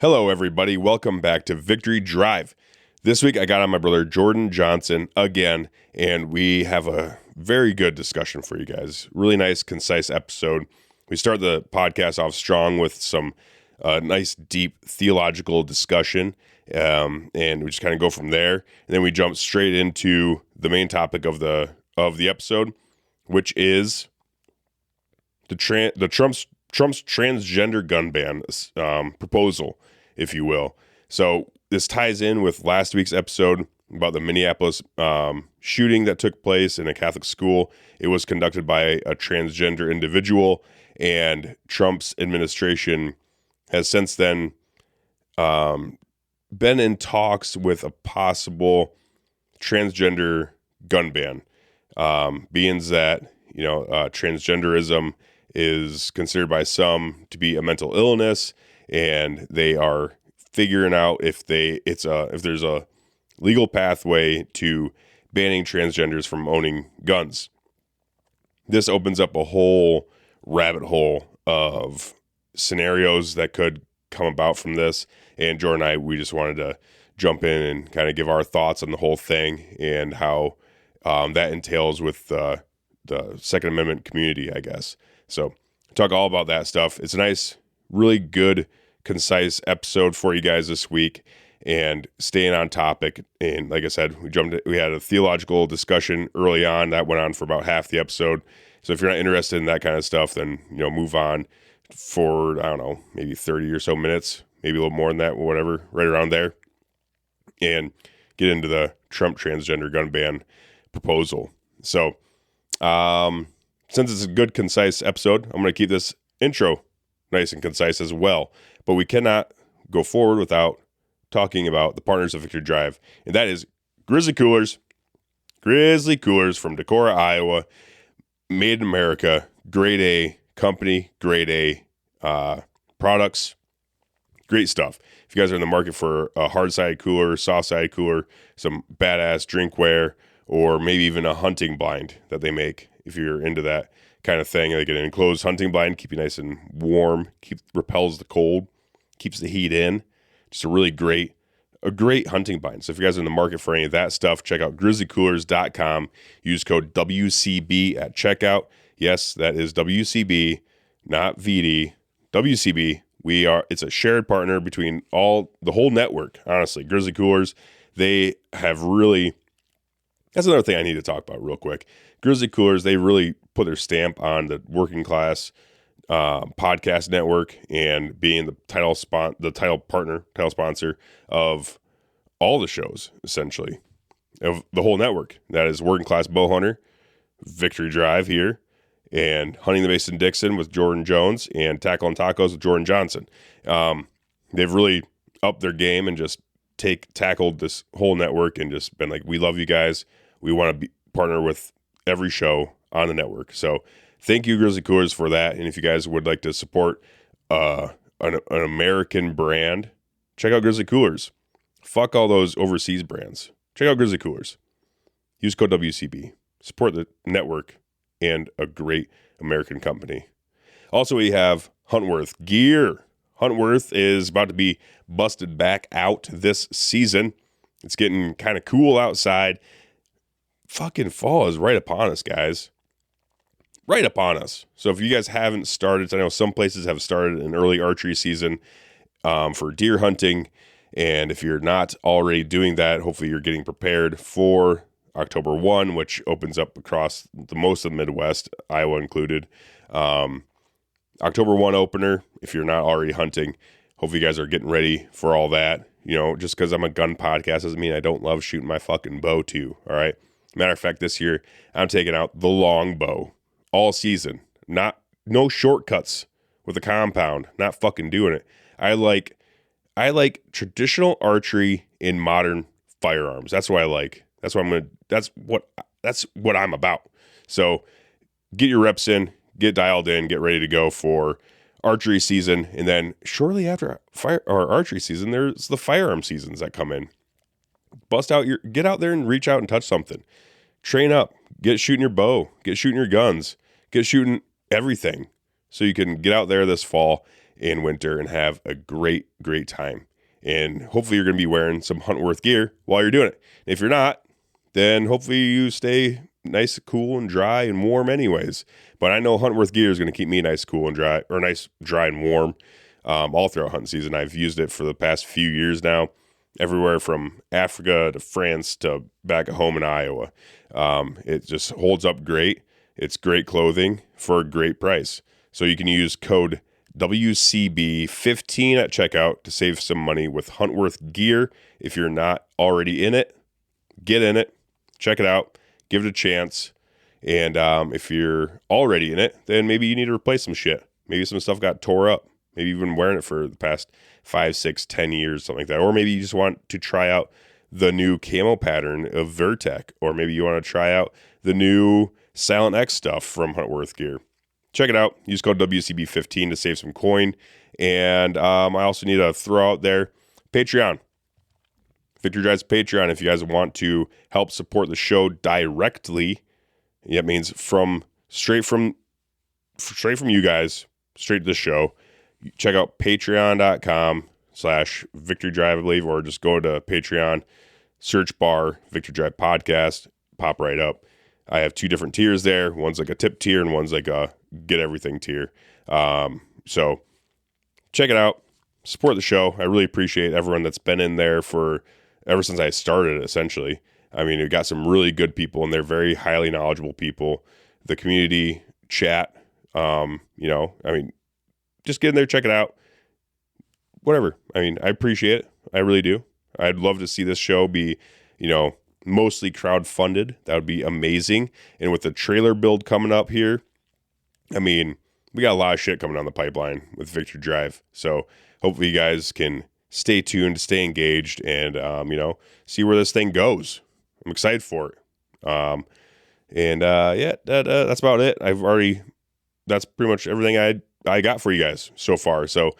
Hello, everybody. Welcome back to Victory Drive. This week, I got on my brother Jordan Johnson again, and we have a very good discussion for you guys. Really nice, concise episode. We start the podcast off strong with some nice, deep theological discussion, and we just kind of go from there. And then we jump straight into the main topic of the episode, which is Trump's transgender gun ban proposal, if you will. So this ties in with last week's episode about the Minneapolis shooting that took place in a Catholic school. It was conducted by a transgender individual, and Trump's administration has since then been in talks with a possible transgender gun ban, being that transgenderism is considered by some to be a mental illness, and they are figuring out if there's a legal pathway to banning transgenders from owning guns. This opens up a whole rabbit hole of scenarios that could come about from this, and Jordan and I, we just wanted to jump in and kind of give our thoughts on the whole thing and how that entails with the Second Amendment community, I guess. So talk all about that stuff. It's a nice, really good, concise episode for you guys this week, and staying on topic. And like I said, we had a theological discussion early on that went on for about half the episode. So if you're not interested in that kind of stuff, then move on for, I don't know, maybe 30 or so minutes, maybe a little more than that, whatever, right around there, and get into the Trump transgender gun ban proposal. So since it's a good, concise episode, I'm going to keep this intro nice and concise as well. But we cannot go forward without talking about the partners of Victory Drive, and that is Grizzly Coolers. Grizzly Coolers from Decorah, Iowa, made in America, grade A company, grade A products, great stuff. If you guys are in the market for a hard-sided cooler, soft-sided cooler, some badass drinkware, or maybe even a hunting blind that they make, if you're into that kind of thing, like an enclosed hunting blind, keep you nice and warm, repels the cold, keeps the heat in. Just a great hunting blind. So if you guys are in the market for any of that stuff, check out grizzlycoolers.com. Use code WCB at checkout. Yes, that is WCB, not VD. WCB. It's a shared partner between the whole network, honestly. Grizzly Coolers, they have really, that's another thing I need to talk about real quick. Grizzly Coolers, they really put their stamp on the working class podcast network, and being the title sponsor of all the shows, essentially, of the whole network. That is Working Class Bowhunter, Victory Drive here, and Hunting the Mason-Dixon with Jordan Jones, and Tackle and Tacos with Jordan Johnson. They've really upped their game and just tackled this whole network and just been like, we love you guys. We want to partner with every show on the network. So thank you, Grizzly Coolers, for that. And if you guys would like to support an American brand, check out Grizzly Coolers. Fuck all those overseas brands. Check out Grizzly Coolers. Use code WCB. Support the network and a great American company. Also, we have Huntworth gear. Huntworth is about to be busted back out this season. It's getting kind of cool outside. Fucking fall is right upon us, guys. Right upon us. So if you guys haven't started, I know some places have started an early archery season for deer hunting. And if you're not already doing that, hopefully you're getting prepared for October 1, which opens up across most of the Midwest, Iowa included. October 1 opener, if you're not already hunting, hopefully you guys are getting ready for all that. Just because I'm a gun podcast doesn't mean I don't love shooting my fucking bow too, all right? Matter of fact, this year, I'm taking out the long bow all season. No shortcuts with a compound. Not fucking doing it. I like traditional archery in modern firearms. That's what I like. That's what I'm about. So get your reps in, get dialed in, get ready to go for archery season. And then shortly after archery season, there's the firearm seasons that come in. Get out there and reach out and touch something. Train up, get shooting your bow, get shooting your guns, get shooting everything, so you can get out there this fall in winter and have a great, great time. And hopefully you're going to be wearing some Huntworth gear while you're doing it. If you're not, then hopefully you stay nice, cool, and dry and warm anyways. But I know Huntworth gear is going to keep me nice, cool, and dry, or nice, dry, and warm all throughout hunting season. I've used it for the past few years now, everywhere from Africa to France to back at home in Iowa. It just holds up great. It's great clothing for a great price. So you can use code WCB15 at checkout to save some money with Huntworth gear. If you're not already in it, get in it, check it out, give it a chance. And if you're already in it, then maybe you need to replace some shit. Maybe some stuff got tore up. Maybe you've been wearing it for the past 5, 6, 10 years, something like that. Or maybe you just want to try out the new camo pattern of Vertec. Or maybe you want to try out the new Silent X stuff from Huntworth gear. Check it out. Use code WCB15 to save some coin. And I also need to throw out there Patreon. Victory Drive's Patreon. If you guys want to help support the show directly, that means straight from you guys, straight to the show. Check out patreon.com/Victory Drive, I believe, or just go to Patreon, search bar Victory Drive Podcast, pop right up. I have 2 different tiers there. One's like a tip tier and one's like a get everything tier. So check it out. Support the show. I really appreciate everyone that's been in there ever since I started, essentially. I mean, we got some really good people and they're very highly knowledgeable people. The community chat, just get in there, check it out. Whatever. I mean, I appreciate it. I really do. I'd love to see this show be, mostly crowd-funded. That would be amazing. And with the trailer build coming up here, I mean, we got a lot of shit coming down the pipeline with Victory Drive. So hopefully you guys can stay tuned, stay engaged, and, see where this thing goes. I'm excited for it. That's about it. That's pretty much everything I got for you guys so far. So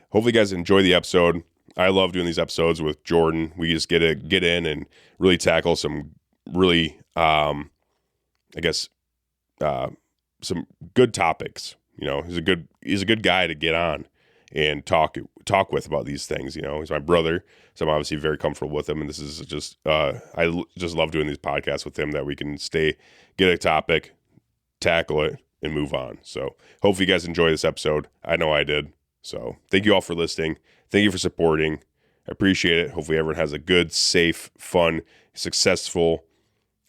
hopefully you guys enjoy the episode. I love doing these episodes with Jordan. We just get in and really tackle some really, some good topics. He's a good guy to get on and talk with about these things. He's my brother, so I'm obviously very comfortable with him. And this is just, I just love doing these podcasts with him that we can get a topic, tackle it, and move on. So hopefully you guys enjoy this episode. I know I did. So thank you all for listening. Thank you for supporting. I appreciate it. Hopefully everyone has a good, safe, fun, successful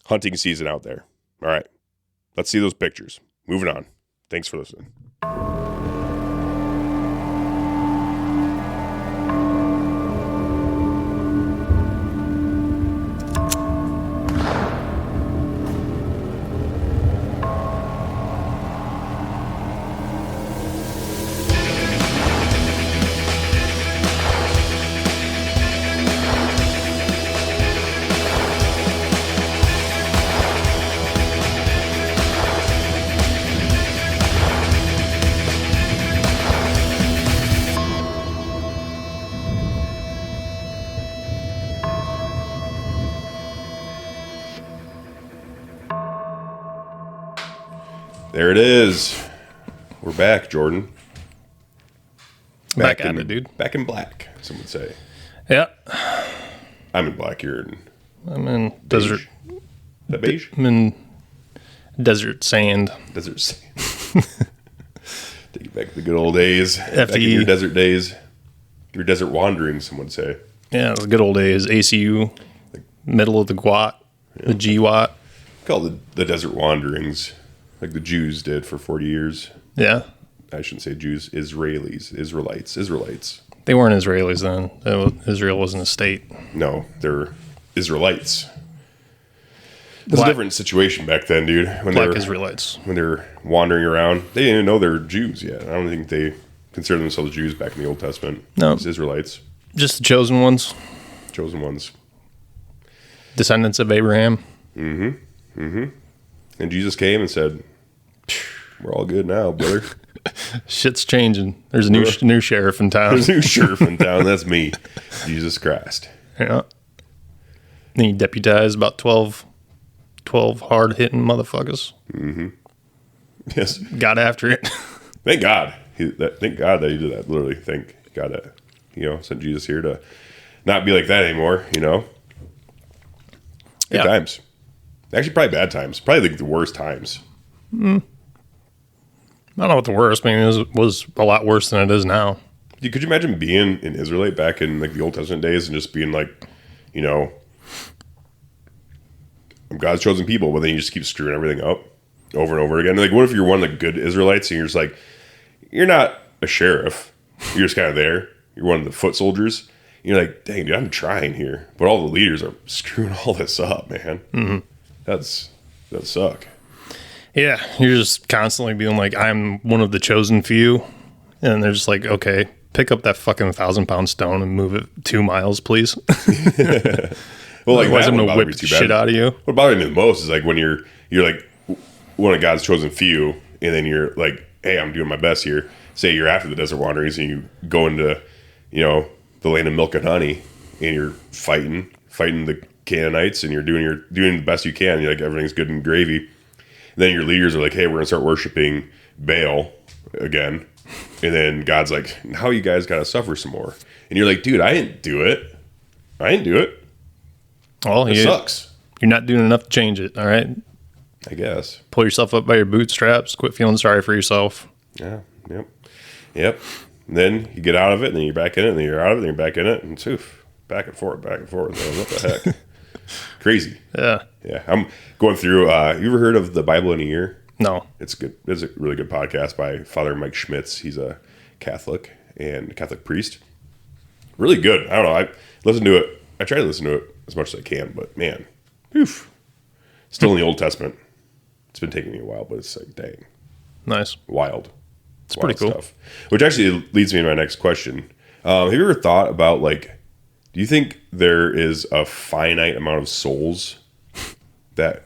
hunting season out there. All right. Let's see those pictures. Moving on. Thanks for listening. There it is. We're back, Jordan. Back at it, dude. Back in black, some would say. Yeah. I'm in black. You're in... I'm in beige. desert. Is that beige? I'm in desert sand. Desert sand. Take you back to the good old days. FTE. Back in your desert days. Your desert wanderings, some would say. Yeah, the good old days. ACU, middle of the GWAT, the GWAT. Called the desert wanderings, like the Jews did for 40 years. Yeah. I shouldn't say Jews, Israelites. They weren't Israelis then. Israel wasn't a state. No, they're Israelites. It was a different situation back then, dude. Black Israelites. When they're wandering around, they didn't even know they were Jews yet. I don't think they considered themselves Jews back in the Old Testament. No. It's Israelites. Just the chosen ones. Chosen ones. Descendants of Abraham. Mm-hmm. Mm-hmm. And Jesus came and said, we're all good now, brother. Shit's changing. There's a new sheriff in town. There's a new sheriff in town. That's me. Jesus Christ. Yeah. Then he deputized about 12 hard-hitting motherfuckers. Mm-hmm. Yes. Got after it. Thank God. Thank God that he did that. Literally, thank God that sent Jesus here to not be like that anymore. Good times. Actually, probably bad times. Probably like the worst times. I don't know what the worst. I mean, it was a lot worse than it is now. Could you imagine being an Israelite back in like the Old Testament days and just being like, I'm God's chosen people, but then you just keep screwing everything up over and over again? Like, what if you're one of the good Israelites and you're just like, you're not a sheriff, you're just kind of there. You're one of the foot soldiers. You're like, dang, dude, I'm trying here, but all the leaders are screwing all this up, man. Mm-hmm. That suck. Yeah, you're just constantly being like, I'm one of the chosen few, and they're just like, okay, pick up that fucking 1,000-pound stone and move it 2 miles, please. Well, like, otherwise I'm gonna whip the shit out of you. What bothers me the most is like when you're like one of God's chosen few, and then you're like, hey, I'm doing my best here. Say you're after the desert wanderings, and you go into the land of milk and honey, and you're fighting the Canaanites, and you're doing the best you can. You're like, everything's good and gravy. And then your leaders are like, hey, we're gonna start worshiping Baal again. And then God's like, now you guys gotta suffer some more. And you're like, dude, I didn't do it. Well, it sucks. You're not doing enough to change it, all right? I guess. Pull yourself up by your bootstraps. Quit feeling sorry for yourself. Yeah. Yep. And then you get out of it, and then you're back in it, and then you're out of it, and you're back in it, and back and forth. Man, what the heck? Crazy. Yeah. I'm going through. You ever heard of the Bible in a Year? No. It's good. It's a really good podcast by Father Mike Schmitz. He's a Catholic and Catholic priest. Really good. I don't know. I listen to it. I try to listen to it as much as I can, but man, still in the Old Testament. It's been taking me a while, but it's like, dang, nice, wild. It's pretty cool. Stuff. Which actually leads me to my next question. Have you ever thought about, like, do you think there is a finite amount of souls that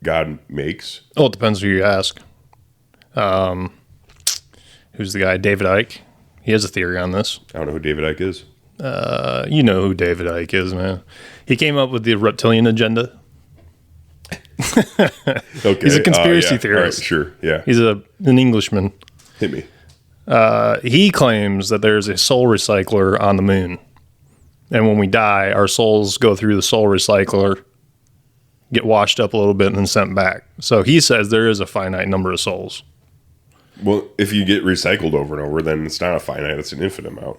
God makes? Oh, it depends who you ask. Who's the guy? David Icke. He has a theory on this. I don't know who David Icke is. You know who David Icke is, man. He came up with the reptilian agenda. Okay. He's a conspiracy theorist. All right, sure, yeah. He's an Englishman. Hit me. He claims that there's a soul recycler on the moon. And when we die, our souls go through the soul recycler, get washed up a little bit, and then sent back. So he says there is a finite number of souls. Well, if you get recycled over and over, then it's not a finite, it's an infinite amount.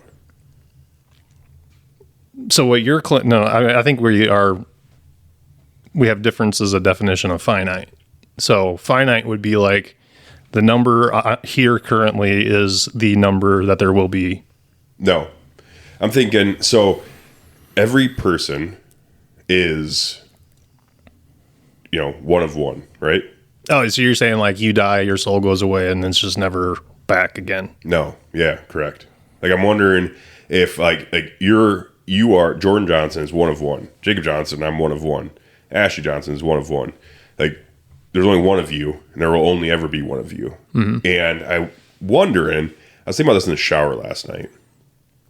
So what you're... I think we have differences of definition of finite. So finite would be like the number here currently is the number that there will be. No. I'm thinking, so every person is, one of one, right? Oh, so you're saying like you die, your soul goes away, and it's just never back again? No. Yeah, correct. Like, I'm wondering if like you are Jordan Johnson is one of one. Jacob Johnson, I'm one of one. Ashley Johnson is one of one. Like, there's only one of you, and there will only ever be one of you. Mm-hmm. And I was thinking about this in the shower last night.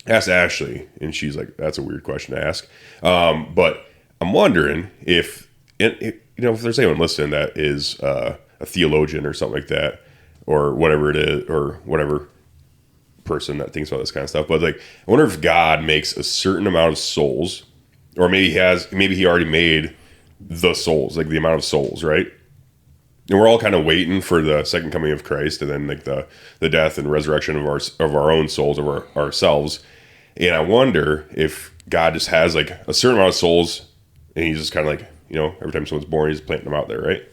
I asked Ashley, and she's like, that's a weird question to ask. But I'm wondering if there's anyone listening that is a theologian or something like that, or whatever it is, or whatever person that thinks about this kind of stuff. But like, I wonder if God makes a certain amount of souls, or maybe he already made the souls, like the amount of souls, right? And we're all kind of waiting for the second coming of Christ, and then like the death and resurrection of our own souls, of ourselves. And I wonder if God just has like a certain amount of souls, and he's just kind of like, every time someone's born, he's planting them out there, right?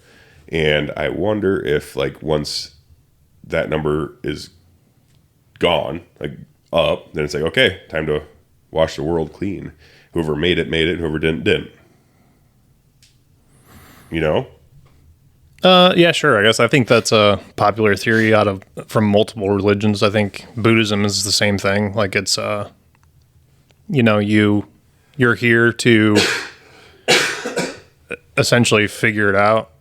And I wonder if like once that number is gone, like up, then it's like, okay, time to wash the world clean. Whoever made it, whoever didn't. Yeah, sure. I guess I think that's a popular theory from multiple religions. I think Buddhism is the same thing. Like, it's you're here to essentially figure it out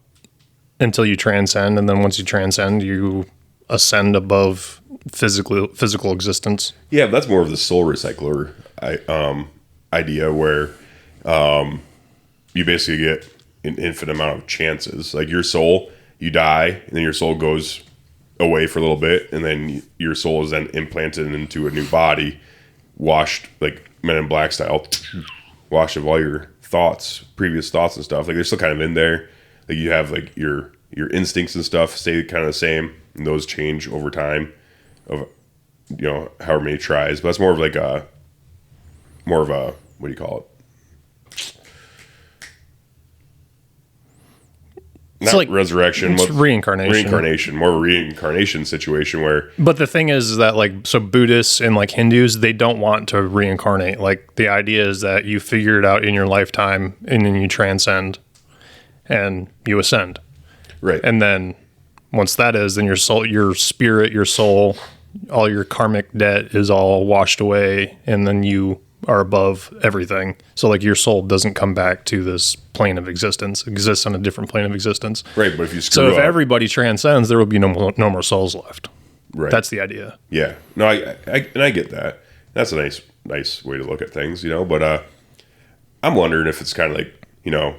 until you transcend, and then once you transcend, you ascend above physical existence. Yeah, that's more of the soul recycler idea, where you basically get an infinite amount of chances. Like, your soul, you die, and then your soul goes away for a little bit, and then your soul is then implanted into a new body, washed like Men in Black style, washed of all your thoughts, previous thoughts and stuff. Like they're still kind of in there. Like you have like your instincts and stuff stay kind of the same, and those change over time of however many tries. But that's more of a what do you call it? Not like resurrection. It's reincarnation. Reincarnation. More of a reincarnation situation where... But the thing is that, like, so Buddhists and, like, Hindus, they don't want to reincarnate. Like, the idea is that you figure it out in your lifetime, and then you transcend, and you ascend. Right. And then, once that is, then your soul, your spirit, your soul, all your karmic debt is all washed away, and then you are above everything. So like your soul doesn't come back to this plane of existence, exists on a different plane of existence. Right, but if you screw if everybody transcends, there will be no more souls left. Right. That's the idea. Yeah. No, I get that. That's a nice way to look at things, but I'm wondering if it's kind of like, I don't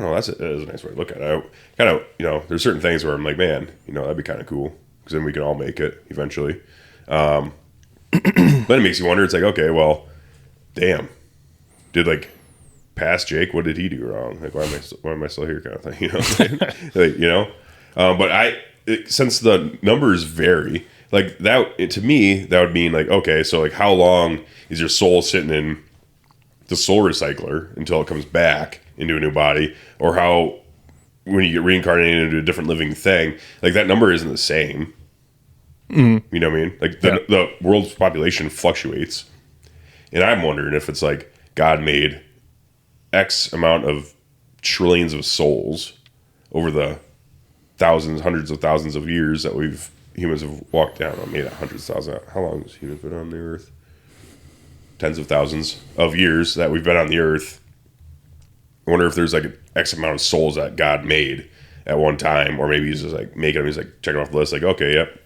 know, that is a nice way to look at it. I kind of, there's certain things where I'm like, man, that'd be kind of cool because then we can all make it eventually. But it makes you wonder. It's like, okay, well, damn, did like past Jake, what did he do wrong? Like, why am I still here, kind of thing, like, but since the numbers vary, like that to me, that would mean like, okay, so like how long is your soul sitting in the soul recycler until it comes back into a new body, or how when you get reincarnated into a different living thing, like that number isn't the same. You know what I mean? Like the world's population fluctuates. And I'm wondering if it's like God made X amount of trillions of souls over the thousands, hundreds of thousands of years that humans have walked down. I mean, hundreds of thousands. How long has humans been on the earth? Tens of thousands of years that we've been on the earth. I wonder if there's like an X amount of souls that God made at one time, or maybe he's just like making them, he's like checking off the list, like, okay, yep.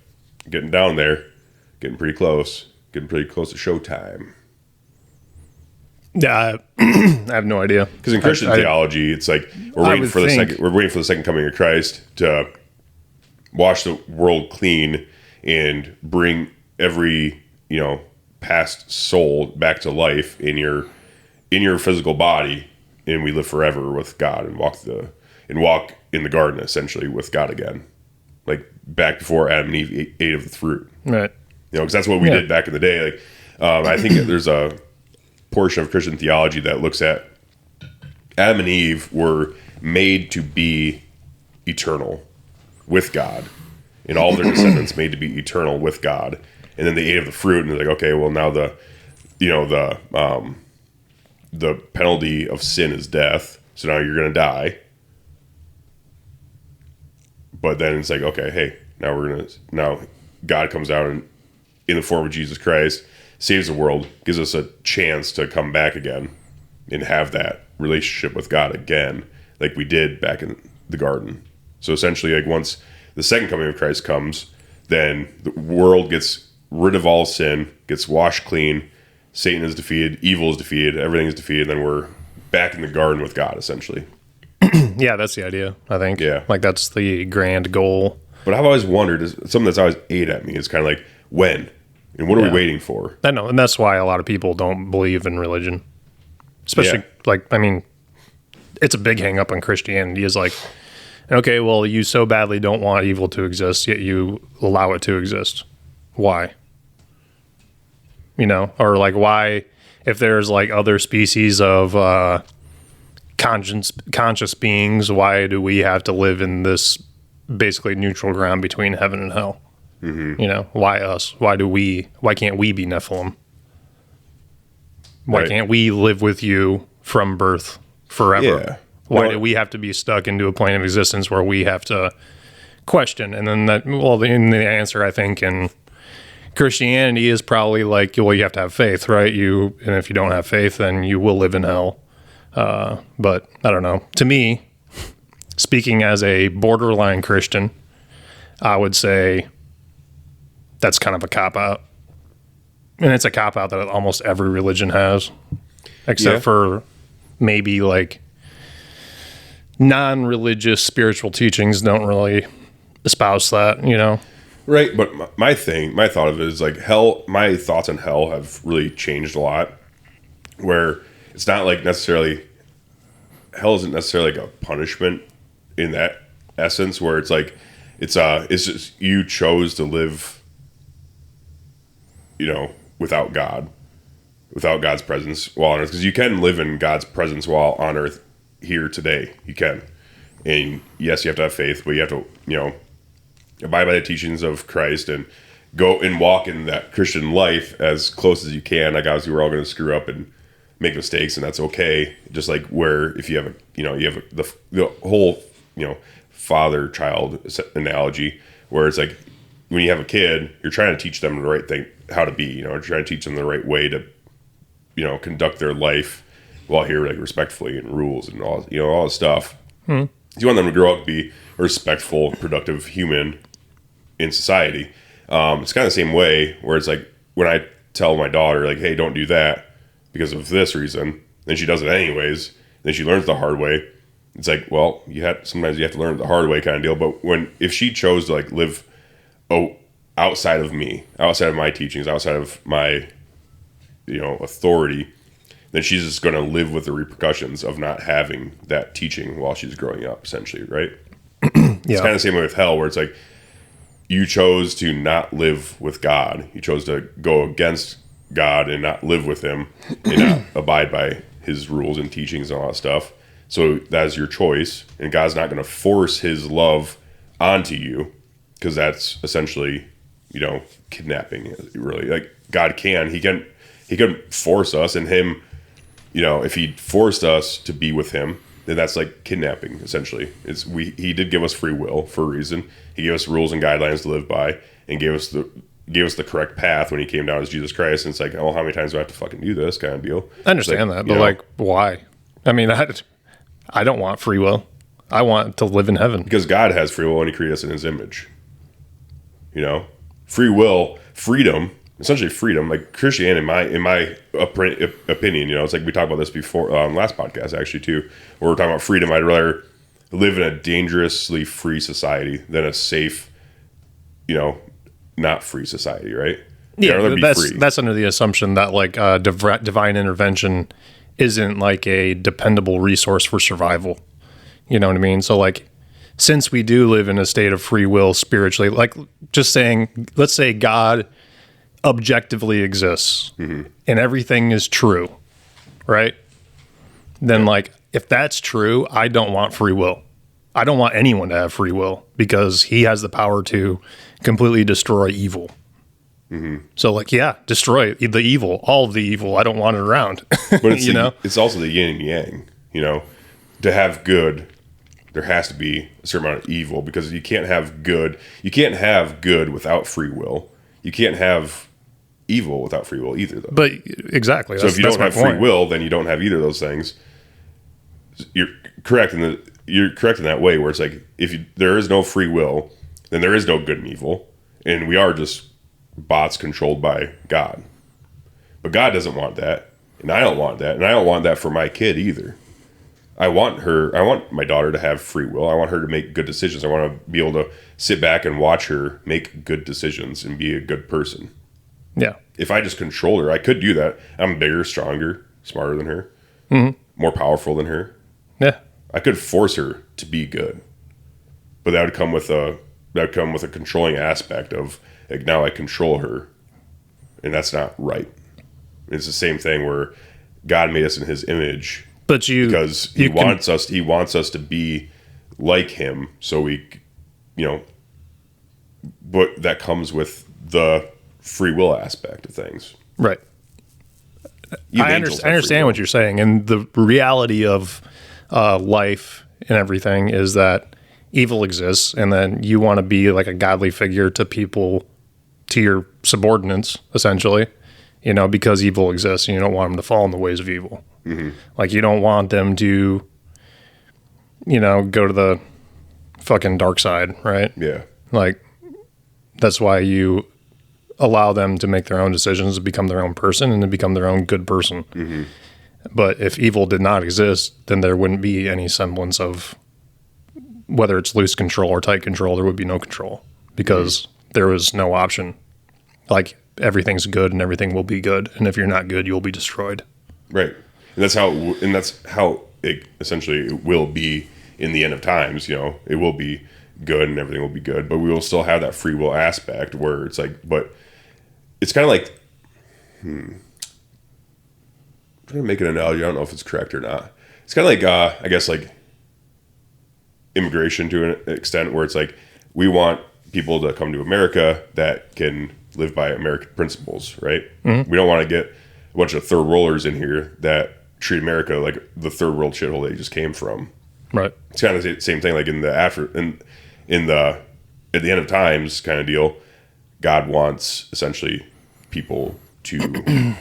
Getting down there, getting pretty close to showtime. Yeah, I have no idea. Because in Christian theology, it's like we're waiting for the second coming of Christ to wash the world clean and bring every past soul back to life in your physical body, and we live forever with God and walk in the garden essentially with God again. Like back before Adam and Eve ate of the fruit. Right. Because that's what we did back in the day. Like, I think there's a portion of Christian theology that looks at Adam and Eve were made to be eternal with God, and all their descendants made to be eternal with God. And then they ate of the fruit, and they're like, okay, well now the penalty of sin is death, so now you're going to die. But then it's like, okay, hey, now God comes out in the form of Jesus Christ, saves the world, gives us a chance to come back again and have that relationship with God again, like we did back in the garden. So essentially, like once the second coming of Christ comes, then the world gets rid of all sin, gets washed clean, Satan is defeated, evil is defeated, everything is defeated, and then we're back in the garden with God, essentially. Yeah, that's the idea, I think. Yeah. Like, that's the grand goal. But I've always wondered, something that's always ate at me is kind of like, when? And what are we waiting for? I know, and that's why a lot of people don't believe in religion. Especially, it's a big hang up on Christianity is like, okay, well, you so badly don't want evil to exist, yet you allow it to exist. Why? Or like, why, if there's like other species of conscious beings, why do we have to live in this basically neutral ground between heaven and hell? Mm-hmm. Why us? Why can't we be Nephilim? Why can't we live with you from birth forever? Yeah. Why do we have to be stuck into a plane of existence where we have to question? And then the answer, I think, in Christianity is probably like, well, you have to have faith, right? And if you don't have faith, then you will live in hell. But I don't know. To me, speaking as a borderline Christian, I would say that's kind of a cop-out. And it's a cop-out that almost every religion has, except for maybe like non-religious spiritual teachings don't really espouse that, you know? Right, but my thought of it is like hell. My thoughts on hell have really changed a lot. Where it's not like necessarily hell isn't necessarily like a punishment in that essence. Where it's like it's just you chose to live, you know, without God, without God's presence while on earth. Because you can live in God's presence while on earth here today. You can, and yes, you have to have faith, but you have to, you know, abide by the teachings of Christ and go and walk in that Christian life as close as you can. Like obviously we're all going to screw up and make mistakes, and that's okay. Just like where if you have the whole, you know, father-child analogy where it's like when you have a kid, you're trying to teach them the right thing, how to be, you know, you're trying to teach them the right way to, you know, conduct their life while here like respectfully and rules and all, you know, all this stuff. You want them to grow up to be a respectful, productive human in society. It's kind of the same way where it's like when I tell my daughter like, hey, don't do that because of this reason, then she does it anyways, then she learns the hard way. It's like, well, sometimes you have to learn the hard way kind of deal. But if she chose to like live outside of me, outside of my teachings, outside of my, you know, authority, then she's just going to live with the repercussions of not having that teaching while she's growing up, essentially, right? It's kind of the same way with hell, where it's like you chose to not live with God. You chose to go against God and not live with him and not abide by his rules and teachings and all that stuff. So that is your choice. And God's not going to force his love onto you because that's essentially, you know, kidnapping, really. Like God he can force us, and him, you know, if he forced us to be with him, then that's like kidnapping, essentially. He did give us free will for a reason. He gave us rules and guidelines to live by, and gave us the correct path when he came down as Jesus Christ. And it's like, oh, how many times do I have to fucking do this kind of deal? I understand that, but like, why? I mean, I don't want free will. I want to live in heaven. Because God has free will and he created us in his image. You know? Free will, freedom, essentially freedom, like Christianity, in my opinion, you know, it's like we talked about this before, last podcast actually too, where we're talking about freedom. I'd rather live in a dangerously free society than a safe, you know, not free society, right? Yeah, that's under the assumption that like divine intervention isn't like a dependable resource for survival. You know what I mean? So like, since we do live in a state of free will spiritually, like just saying, let's say God objectively exists and everything is true, right? Then like, if that's true, I don't want free will. I don't want anyone to have free will because he has the power to completely destroy evil. So like, yeah, destroy the evil, all of the evil. I don't want it around. But it's it's also the yin and yang, you know, to have good, there has to be a certain amount of evil, because you can't have good without free will. You can't have evil without free will either, though. But exactly. So if you don't have free will, then you don't have either of those things. You're correct in that way, where it's like there is no free will, then there is no good and evil, and we are just bots controlled by God. But God doesn't want that, and I don't want that, and I don't want that for my kid either. I want my daughter to have free will. I want her to make good decisions. I want to be able to sit back and watch her make good decisions and be a good person. Yeah. If I just control her, I could do that. I'm bigger, stronger, smarter than her, more powerful than her. Yeah. I could force her to be good, but that would come with a controlling aspect of like, now I control her, and that's not right. It's the same thing where God made us in his image, but because he wants us to be like him. So we, you know, but that comes with the free will aspect of things. Right. I understand what you're saying. And the reality of life and everything is that evil exists, and then you want to be like a godly figure to people, to your subordinates, essentially, you know, because evil exists and you don't want them to fall in the ways of evil. Like, you don't want them to, you know, go to the fucking dark side, right? Yeah. Like, that's why you allow them to make their own decisions, to become their own person and to become their own good person. But if evil did not exist, then there wouldn't be any semblance of whether it's loose control or tight control, there would be no control because there was no option. Like everything's good and everything will be good. And if you're not good, you'll be destroyed. Right. And that's how it essentially will be in the end of times. You know, it will be good and everything will be good, but we will still have that free will aspect where it's like, but it's kind of like, I'm trying to make an analogy. I don't know if it's correct or not. It's kind of like, I guess like immigration to an extent where it's like, we want people to come to America that can live by American principles, right? Mm-hmm. We don't want to get a bunch of third worlders in here that treat America like the third world shithole they just came from. Right. It's kind of the same thing, like at the end of times kind of deal. God wants essentially people to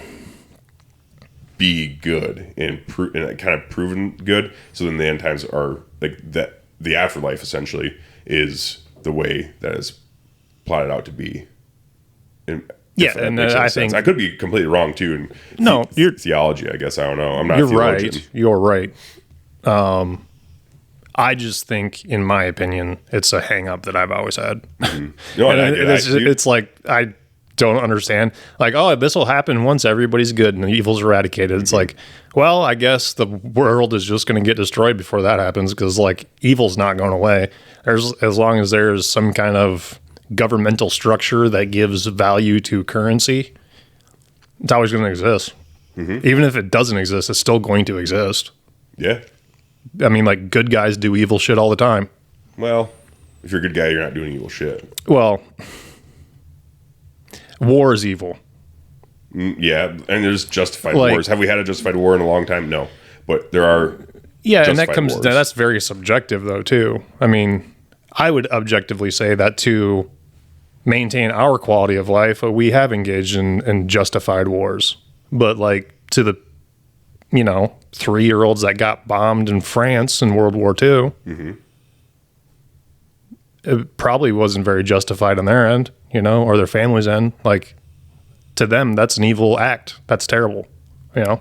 be good and kind of proven good. So then the end times are like that. The afterlife essentially is the way that is plotted out to be. Yeah, and I think I could be completely wrong too. Your theology, I guess. I don't know. I'm not. You're a theologian. right. You're right. I just think, in my opinion, it's a hang up that I've always had. Mm-hmm. No, it's like I don't understand. Like, oh, this will happen once everybody's good and the evil's eradicated. It's like, well, I guess the world is just going to get destroyed before that happens because, like, evil's not going away. As long as there's some kind of governmental structure that gives value to currency, it's always going to exist. Mm-hmm. Even if it doesn't exist, it's still going to exist. Yeah. I mean, like, good guys do evil shit all the time. Well, if you're a good guy, you're not doing evil shit. Well, war is evil. Yeah, and there's justified wars. Have we had a justified war in a long time? No. But there are and that's very subjective, though, too. I mean, I would objectively say that to maintain our quality of life, we have engaged in justified wars. But, like, to the 3-year-olds that got bombed in France in World War II, it probably wasn't very justified on their end, or their family's end. Like, to them, that's an evil act. That's terrible, Yeah.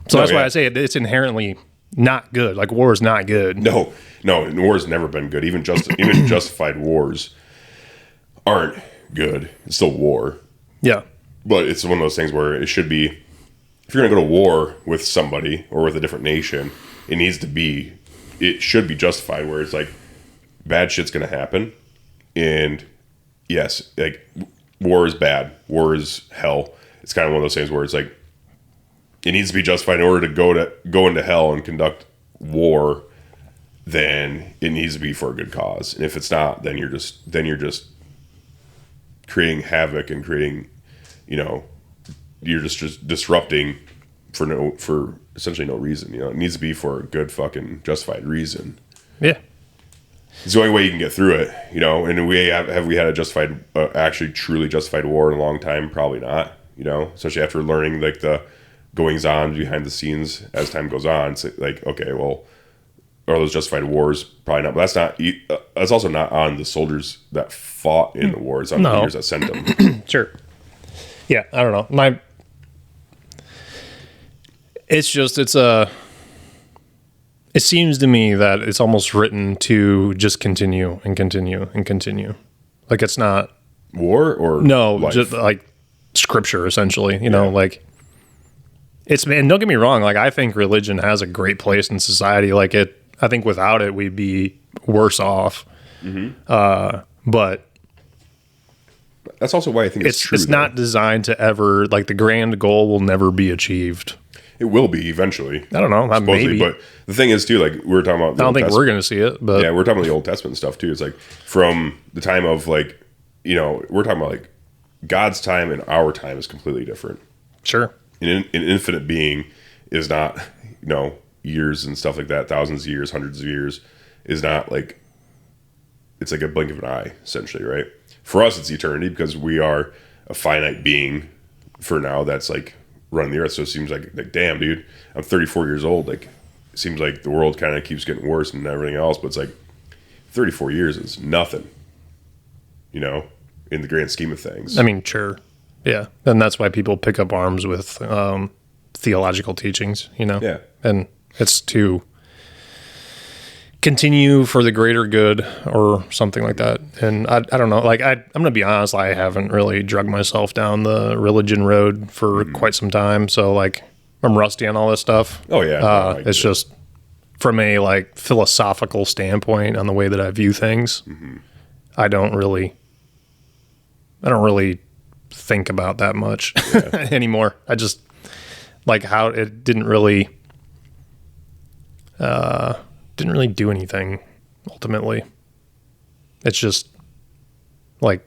So that's why I say it's inherently not good. Like, war is not good. No, war's never been good. Even justified wars aren't good. It's still war. Yeah. But it's one of those things where it should be, if you're going to go to war with somebody or with a different nation, it should be justified, where it's like, bad shit's going to happen. And yes, like, war is bad. War is hell. It's kind of one of those things where it's like, it needs to be justified in order to go into hell and conduct war. Then it needs to be for a good cause. And if it's not, then you're just creating havoc and creating, you're just disrupting for essentially no reason. It needs to be for a good fucking justified reason. Yeah. It's the only way you can get through it, and have we had a justified, actually truly justified war in a long time? Probably not, especially after learning like the goings on behind the scenes as time goes on. It's like, okay, well, are those justified wars? Probably not. But that's also not on the soldiers that fought in the war. It's on the leaders that sent them. Sure. Yeah, I don't know. It seems to me that it's almost written to just continue and continue and continue. Like, it's not war or no, life? Just like scripture, essentially. Like, it's, and don't get me wrong. Like, I think religion has a great place in society. Like, I think without it, we'd be worse off. Mm-hmm. But that's also why I think it's true. It's not designed to ever, like, the grand goal will never be achieved. It will be eventually. I don't know. Maybe. But the thing is, too, like, we were talking about I don't think we're going to see it. But yeah, we're talking about the Old Testament stuff, too. It's like from the time of, like, we're talking about, like, God's time and our time is completely different. Sure. An infinite being is not, years and stuff like that, thousands of years, hundreds of years, is not like, it's like a blink of an eye, essentially, right? For us, it's eternity because we are a finite being for now that's like running the earth. So it seems like damn, dude, I'm 34 years old. Like, it seems like the world kind of keeps getting worse and everything else, but it's like 34 years is nothing, in the grand scheme of things. I mean, sure. Yeah. And that's why people pick up arms with theological teachings, Yeah. And it's to continue for the greater good or something like that. And I don't know, like I'm going to be honest, I haven't really drugged myself down the religion road for quite some time. So like I'm rusty on all this stuff. Oh yeah. It's just from a like philosophical standpoint on the way that I view things. I don't really think about that much anymore. I just like how it didn't really do anything ultimately. It's just like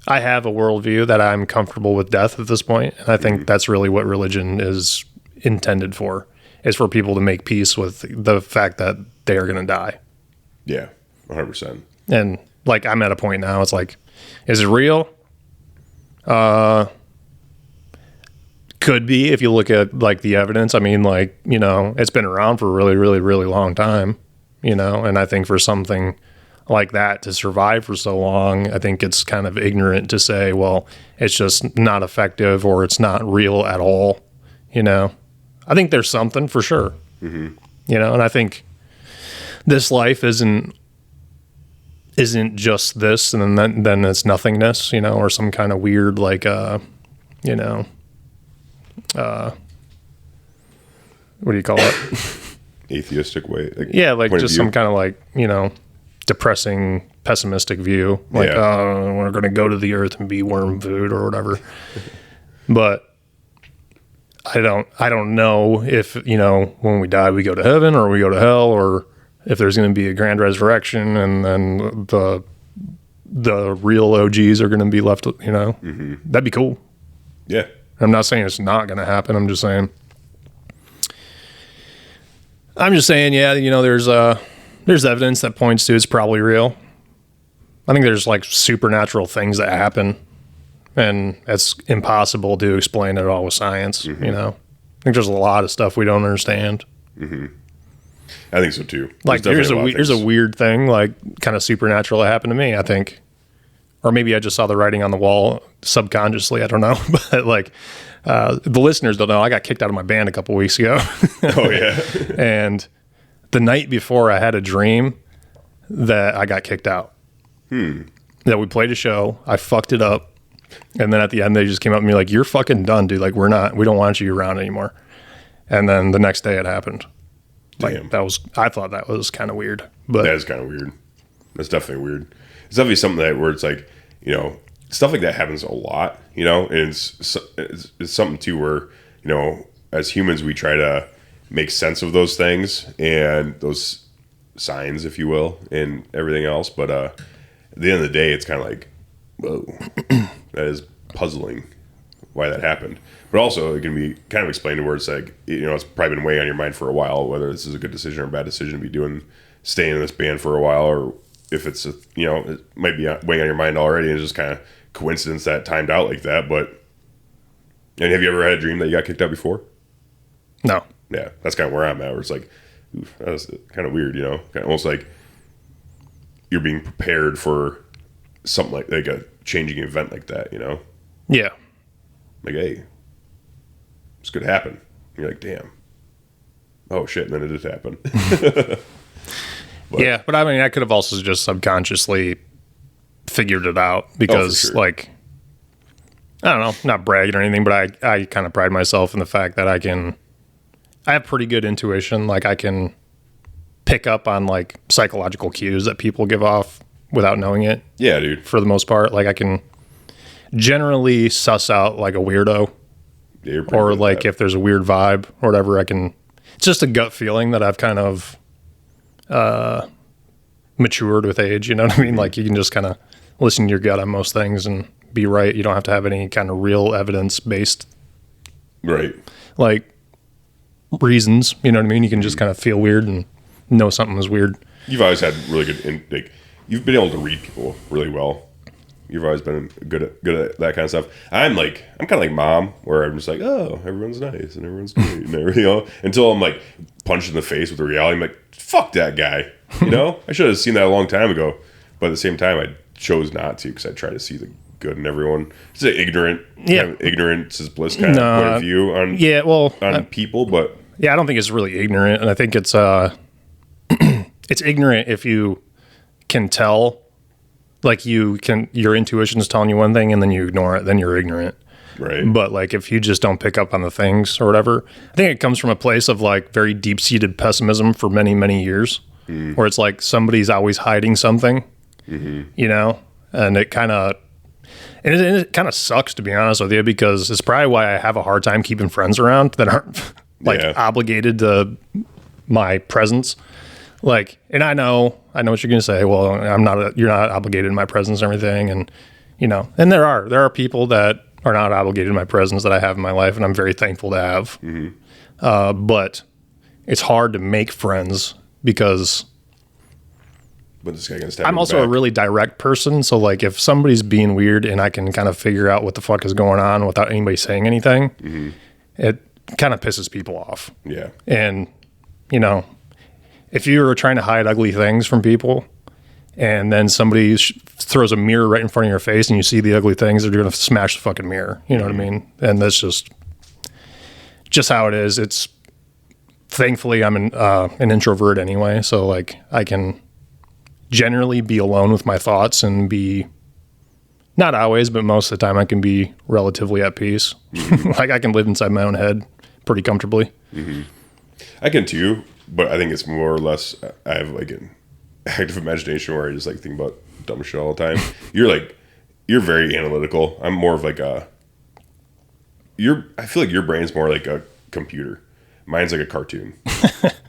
I have a worldview that I'm comfortable with death at this point, and I think that's really what religion is intended for, is for people to make peace with the fact that they are going to die. Yeah, 100%. And like I'm at a point now, it's like, is it real? Could be, if you look at like the evidence. I mean, like, you know, it's been around for a really, really, really long time, you know, and I think for something like that to survive for so long, I think it's kind of ignorant to say, well, it's just not effective or it's not real at all, you know. I think there's something for sure, you know, and I think this life isn't just this and then it's nothingness, you know, or some kind of weird like you know, what do you call it? Atheistic way. Like just some kind of like, you know, depressing, pessimistic view. Like, we're going to go to the earth and be worm food or whatever. But I don't know if, you know, when we die, we go to heaven or we go to hell, or if there's going to be a grand resurrection and then the real OGs are going to be left, you know, that'd be cool. Yeah. I'm not saying it's not going to happen. I'm just saying, yeah, you know, there's evidence that points to it's probably real. I think there's like supernatural things that happen, and it's impossible to explain it all with science. You know, I think there's a lot of stuff we don't understand. I think so too. Like here's a weird thing, like kind of supernatural that happened to me, I think. Or maybe I just saw the writing on the wall subconsciously. I don't know. But like the listeners don't know, I got kicked out of my band a couple weeks ago. Oh, yeah. And the night before, I had a dream that I got kicked out. That we played a show. I fucked it up. And then at the end, they just came up to me like, you're fucking done, dude. Like, we don't want you around anymore. And then the next day it happened. Like, I thought that was kind of weird. But that is kind of weird. That's definitely weird. It's definitely something where it's like, you know, stuff like that happens a lot, you know, and it's something too where, you know, as humans, we try to make sense of those things and those signs, if you will, and everything else. But at the end of the day, it's kind of like, whoa, that is puzzling why that happened. But also, it can be kind of explained to where it's like, you know, it's probably been weighing on your mind for a while, whether this is a good decision or a bad decision to be staying in this band for a while, or if it's, you know, it might be weighing on your mind already and it's just kind of coincidence that it timed out like that. And have you ever had a dream that you got kicked out before? No. Yeah, that's kind of where I'm at, where it's like, oof, that's kind of weird, you know? Kind of almost like you're being prepared for something like a changing event like that, you know? Yeah. Like, hey, this could happen. You're like, damn. Oh, shit, and then it did happen. Yeah, but I mean, I could have also just subconsciously figured it out because, like, I don't know, not bragging or anything, but I kind of pride myself in the fact that I have pretty good intuition. Like, I can pick up on, like, psychological cues that people give off without knowing it. Yeah, dude. For the most part. Like, I can generally suss out, like, a weirdo. Yeah, or, like, if there's a weird vibe or whatever, it's just a gut feeling that I've kind of matured with age, you know what I mean? Like, you can just kind of listen to your gut on most things and be right. You don't have to have any kind of real evidence-based, right, like, reasons, you know what I mean? You can just kind of feel weird and know something is weird. You've always had really good, like, you've been able to read people really well. You've always been good at that kind of stuff. I'm kind of like Mom, where I'm just like, oh, everyone's nice and everyone's great and everything, you know? Until I'm like punched in the face with the reality. I'm like, fuck that guy, you know? I should have seen that a long time ago, but at the same time, I chose not to because I try to see the good in everyone. It's an ignorance is bliss kind of point of view on people, but Yeah, I don't think it's really ignorant, and I think it's it's ignorant if you can tell, like your intuition is telling you one thing and then you ignore it, then you're ignorant. Right. But like if you just don't pick up on the things or whatever, I think it comes from a place of like very deep-seated pessimism for many, many years, where it's like somebody's always hiding something, you know, and it kind of sucks, to be honest with you, because it's probably why I have a hard time keeping friends around that aren't like obligated to my presence. Like, and I know what you're going to say. Well, you're not obligated to my presence and everything. And, you know, and there are people that are not obligated to my presence that I have in my life, and I'm very thankful to have. But it's hard to make friends because but this guy gonna stab I'm also back. a really direct person. So like if somebody's being weird and I can kind of figure out what the fuck is going on without anybody saying anything, it kind of pisses people off. Yeah. And, you know, if you were trying to hide ugly things from people and then somebody throws a mirror right in front of your face and you see the ugly things, they're going to smash the fucking mirror. You know what I mean? And that's just how it is. It's thankfully I'm an introvert anyway. So like I can generally be alone with my thoughts and be, not always, but most of the time I can be relatively at peace. Like I can live inside my own head pretty comfortably. I can too, but I think it's more or less, I have like an active imagination where I just like think about dumb shit all the time. You're very analytical. I'm more of like I feel like your brain's more like a computer. Mine's like a cartoon.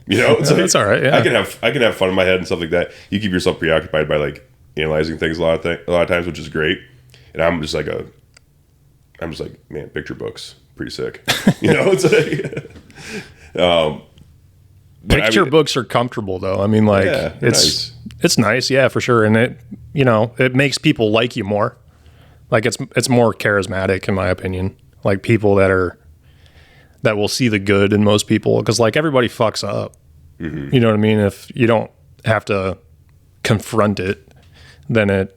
You know, it's like, that's all right. Yeah. I can have fun in my head and stuff like that. You keep yourself preoccupied by like analyzing things a lot of times, which is great. And I'm just like, man, picture books, pretty sick. You know, it's like, picture books are comfortable though. I mean, like it's nice, yeah, for sure. And it makes people like you more. Like it's more charismatic in my opinion. Like people that will see the good in most people, because like everybody fucks up. You know what I mean? If you don't have to confront it, then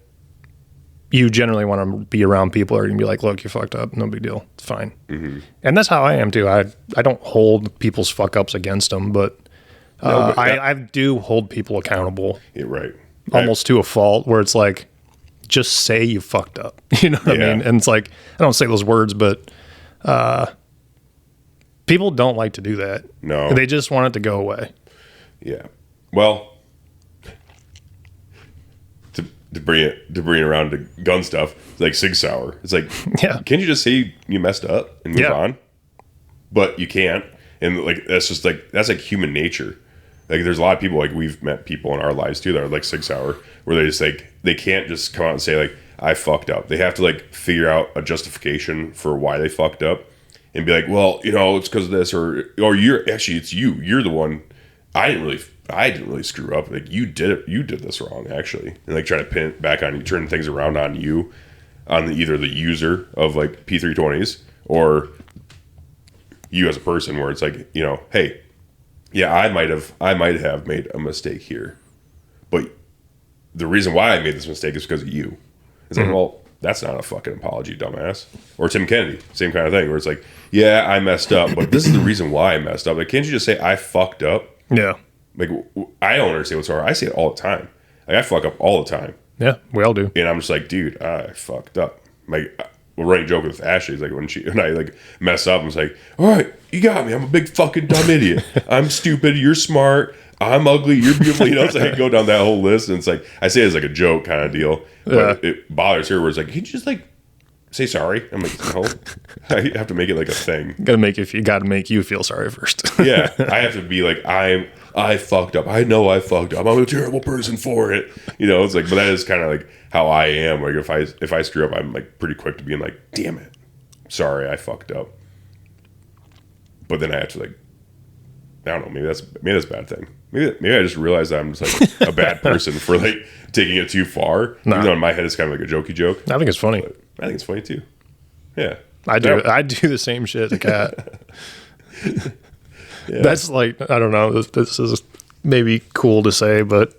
you generally want to be around people who are going to be like, look, you fucked up. No big deal. It's fine. And that's how I am too. I don't hold people's fuck ups against them, but I do hold people accountable. Yeah, right. Almost to a fault, where it's like, just say you fucked up. You know what I mean? And it's like, I don't say those words, but people don't like to do that. No. They just want it to go away. Yeah. Well, to bring it around to gun stuff, it's like Sig Sauer. It's like, can't you just say you messed up and move on? But you can't. And like that's like human nature. Like there's a lot of people, like we've met people in our lives too that are like Sig Sauer, where they just like they can't just come out and say like I fucked up. They have to like figure out a justification for why they fucked up and be like, well, you know, it's because of this, or it's you. You're the one. I didn't really screw up. Like you did it. You did this wrong actually, and like try to pin it back on you, turn things around on you, on either the user of like P320s or you as a person, where it's like, you know, hey, yeah, I might have made a mistake here, but the reason why I made this mistake is because of you. It's like, well, that's not a fucking apology, dumbass. Or Tim Kennedy, same kind of thing, where it's like, yeah, I messed up, but this is the reason why I messed up. Like, can't you just say I fucked up? Yeah. Like, I don't understand what's wrong. I say it all the time. Like, I fuck up all the time. Yeah, we all do. And I'm just like, dude, I fucked up. Like, we're running joke with Ashley. It's like when I like mess up, I'm just like, all right, you got me. I'm a big fucking dumb idiot. I'm stupid. You're smart. I'm ugly. You're beautiful. You know, it's like I go down that whole list, and it's like I say it as like a joke kind of deal, but it bothers her. Where it's like, can you just like say sorry? I'm like, no, I have to make it like a thing. You got to make you feel sorry first. Yeah, I have to be like, I fucked up. I know I fucked up. I'm a terrible person for it. You know, it's like, but that is kind of like how I am. Like if I screw up, I'm like pretty quick to being like, damn it, sorry, I fucked up. But then I have to like, I don't know, maybe that's a bad thing. Maybe I just realized that I'm just like a bad person for like taking it too far. Even though in my head it's kind of like a jokey joke. I think it's funny. But I think it's funny too. Yeah. I do the same shit to Kat. That's like, I don't know, this is maybe cool to say, but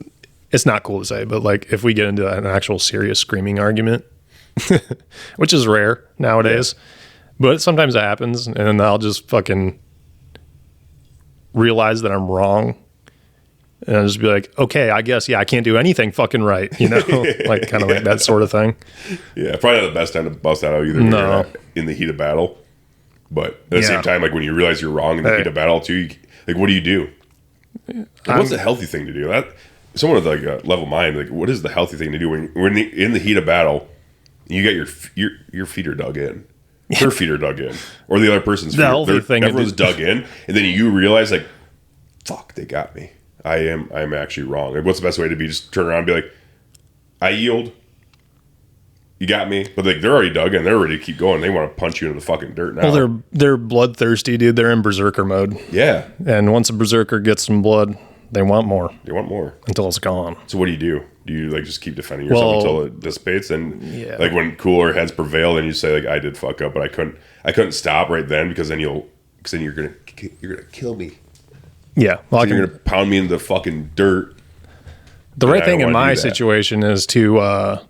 it's not cool to say. But like if we get into an actual serious screaming argument, which is rare nowadays, but sometimes it happens, and I'll just fucking realize that I'm wrong. And I'll just be like, okay, I guess, yeah, I can't do anything fucking right, like kind of like that sort of thing. Yeah, probably not the best time to bust that out either when you're not in the heat of battle. But at the same time, like when you realize you're wrong in the heat of battle too, like what do you do? Like, what's the healthy thing to do? That someone with like a level mind, like what is the healthy thing to do when we're in the heat of battle? You got your feet are dug in, her feet are dug in, or the other person's feet. Everyone's dug in, and then you realize like, fuck, they got me. I'm actually wrong. Like, what's the best way to be? Just turn around and be like, I yield. You got me. But like they're already dug in. They're ready to keep going. They want to punch you into the fucking dirt now. Well, they're bloodthirsty, dude. They're in berserker mode. Yeah. And once a berserker gets some blood, they want more. They want more. Until it's gone. So what do? Do you like just keep defending yourself until it dissipates? And like when cooler heads prevail, then you say like I did fuck up, but I couldn't stop right then because then you're gonna kill me. Yeah. Well, you're going to pound me into the fucking dirt. The right thing in my situation is to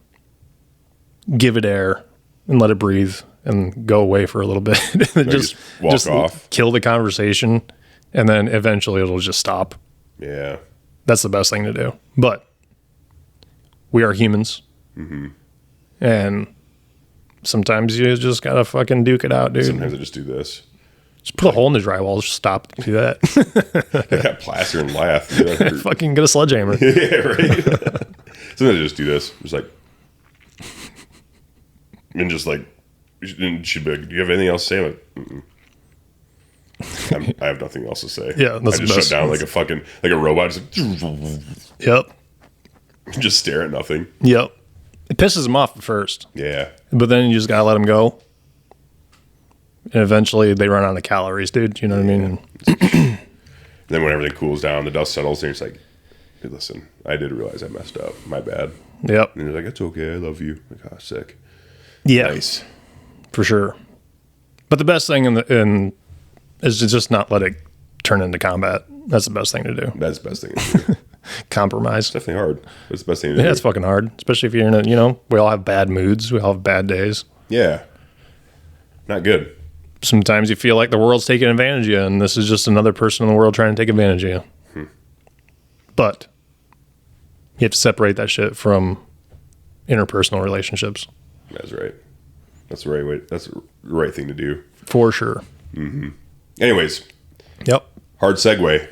give it air and let it breathe and go away for a little bit. just walk off. Kill the conversation, and then eventually it'll just stop. Yeah. That's the best thing to do. But we are humans. Mm-hmm. And sometimes you just got to fucking duke it out, dude. Sometimes I just do this. Just put a hole in the drywall. Just stop. Do that. I got plaster and lath. Fucking get a sledgehammer. Yeah, right. Sometimes I just do this. Just like, and just like, she'd be like, do you have anything else to say? I'm like, I have nothing else to say. Yeah, that's I just shut down like a robot. Just like, yep. Just stare at nothing. Yep. It pisses them off at first. Yeah. But then you just gotta let them go. And eventually they run out of calories, dude. You know what I mean? And then when everything cools down, the dust settles, and it's like, hey, listen, I did realize I messed up. My bad. Yep. And he's like, it's okay. I love you. I'm like, oh, sick. Yeah. Nice. For sure. But the best thing is to just not let it turn into combat. That's the best thing to do. That's the best thing to do. Compromise. It's definitely hard. That's the best thing to do. Yeah, it's fucking hard. Especially if you're in a, we all have bad moods. We all have bad days. Yeah. Not good. Sometimes you feel like the world's taking advantage of you, and this is just another person in the world trying to take advantage of you. But you have to separate that shit from interpersonal relationships. That's right. That's the right way. That's the right thing to do. For sure. Mm-hmm. Anyways. Yep. Hard segue.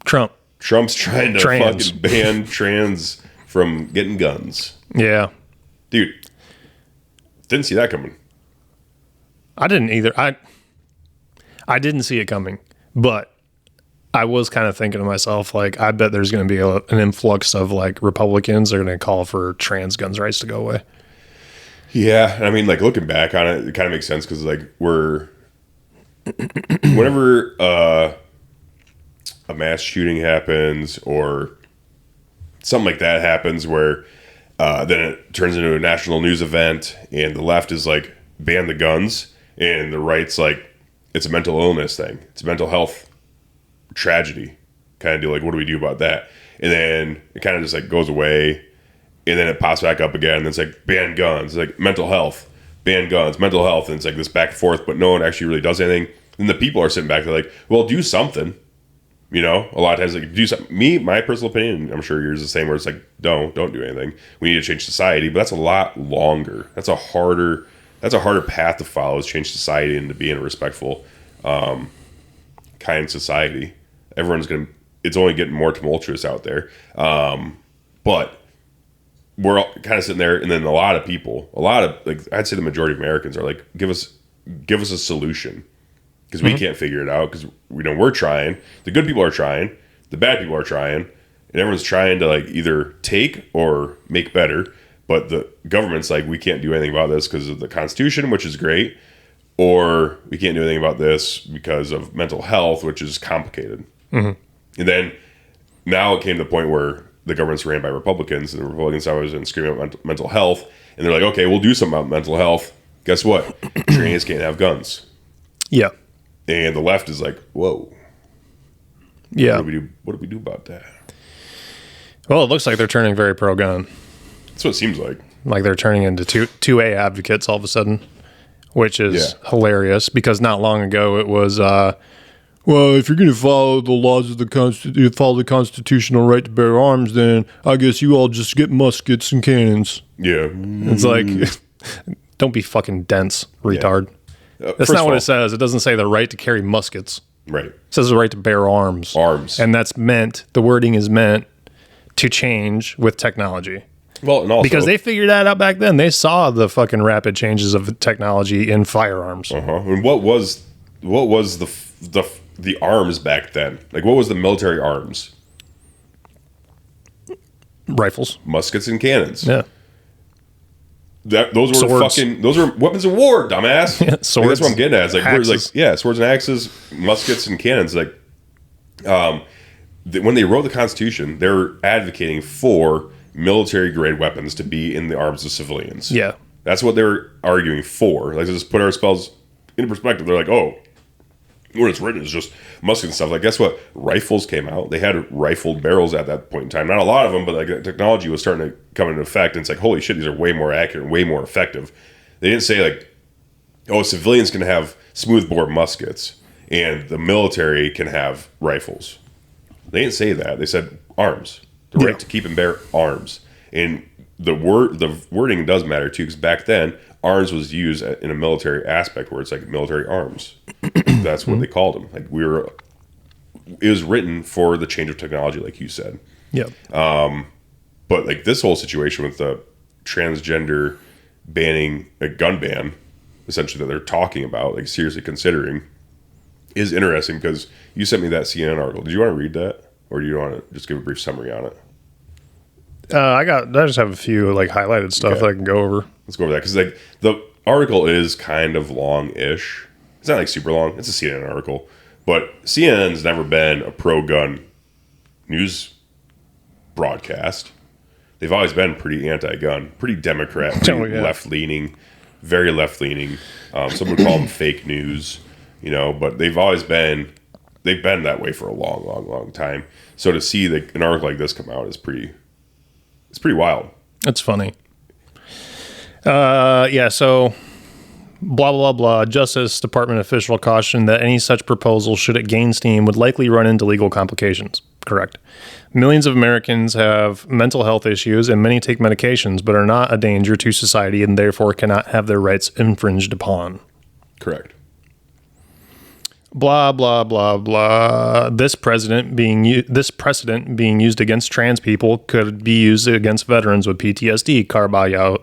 Trump's trying to fucking ban trans from getting guns. Yeah. Dude. Didn't see that coming. I didn't either. I didn't see it coming, but I was kind of thinking to myself, like, I bet there's going to be an influx of like Republicans that are going to call for trans guns rights to go away. Yeah. I mean, like looking back on it, it kind of makes sense because like whenever a mass shooting happens or something like that happens where then it turns into a national news event and the left is like, ban the guns. And the right's like, it's a mental illness thing. It's a mental health tragedy kind of deal. Like, what do we do about that? And then it kind of just like goes away. And then it pops back up again. And it's like, ban guns. It's like mental health, ban guns, mental health. And it's like this back and forth, but no one actually really does anything. And the people are sitting back. They're like, well, do something. A lot of times like do something. My personal opinion, I'm sure yours is the same, where it's like, don't do anything. We need to change society. But that's a lot longer. That's a harder path to follow, is change society into being a respectful, kind society. It's only getting more tumultuous out there. But we're all kind of sitting there, and then a lot of I'd say the majority of Americans are like, give us a solution, because we can't figure it out, because we're trying. The good people are trying, the bad people are trying, and everyone's trying to like either take or make better. But the government's like, we can't do anything about this because of the Constitution, which is great, or we can't do anything about this because of mental health, which is complicated. Mm-hmm. And then now it came to the point where the government's ran by Republicans, and the Republicans always been screaming about mental health, and they're like, okay, we'll do something about mental health. Guess what? Trans can't have guns. Yeah. And the left is like, whoa. Yeah. What do we do about that? Well, it looks like they're turning very pro-gun. That's what it seems like. Like they're turning into 2A advocates all of a sudden, which is hilarious, because not long ago it was, well, if you're going to follow the laws of follow the constitutional right to bear arms, then I guess you all just get muskets and cannons. Yeah. It's like, don't be fucking dense, retard. Yeah. That's not what it says. It doesn't say the right to carry muskets. Right. It says the right to bear arms. Arms. And that's meant, the wording is meant to change with technology. Well, and also, because they figured that out back then. They saw the fucking rapid changes of technology in firearms. And what was the arms back then? Like, what was the military arms? Rifles, muskets, and cannons. Yeah, those were weapons of war, dumbass. Yeah, swords. Like, that's what I'm getting at. It's like, swords and axes, muskets and cannons. Like, when they wrote the Constitution, they were advocating for military grade weapons to be in the arms of civilians. Yeah, that's what they were arguing for. Like, just put ourselves into perspective. They're like, oh, what it's written is just muskets and stuff. Like, guess what? Rifles came out. They had rifled barrels at that point in time. Not a lot of them, but like technology was starting to come into effect. And it's like, holy shit, these are way more accurate and way more effective. They didn't say like, oh, civilians can have smoothbore muskets and the military can have rifles. They didn't say that. They said arms. The right to keep and bear arms. And the wording does matter too, because back then arms was used in a military aspect where it's like military arms. That's what they called them. Like, it was written for the change of technology, like you said. Yeah. But like this whole situation with the transgender banning a gun ban, essentially, that they're talking about, like seriously considering, is interesting because you sent me that CNN article. Did you want to read that? Or do you want to just give a brief summary on it? I just have a few like highlighted stuff that I can go over. Let's go over that because like the article is kind of long-ish. It's not like super long. It's a CNN article, but CNN's never been a pro-gun news broadcast. They've always been pretty anti-gun, pretty Democrat, pretty left-leaning, very left-leaning. Some would call them fake news, but they've been that way for a long, long, long time. So to see an article like this come out is pretty wild. It's funny. So blah, blah, blah. Justice Department official cautioned that any such proposal, should it gain steam, would likely run into legal complications. Correct. Millions of Americans have mental health issues and many take medications, but are not a danger to society and therefore cannot have their rights infringed upon. Correct. Blah, blah, blah, blah. This precedent being used against trans people could be used against veterans with PTSD. Caraballo.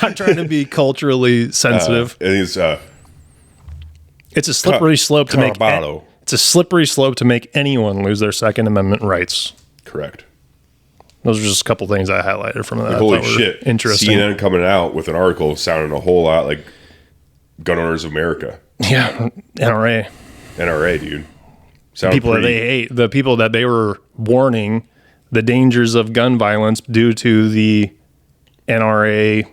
I'm trying to be culturally sensitive. It's a slippery slope to make. It's a slippery slope to make anyone lose their Second Amendment rights. Correct. Those are just a couple things I highlighted from that. Like, holy shit! Interesting. CNN coming out with an article sounding a whole lot like Gun Owners of America. Yeah, NRA, dude. People that they hate, the people that they were warning the dangers of gun violence due to the NRA,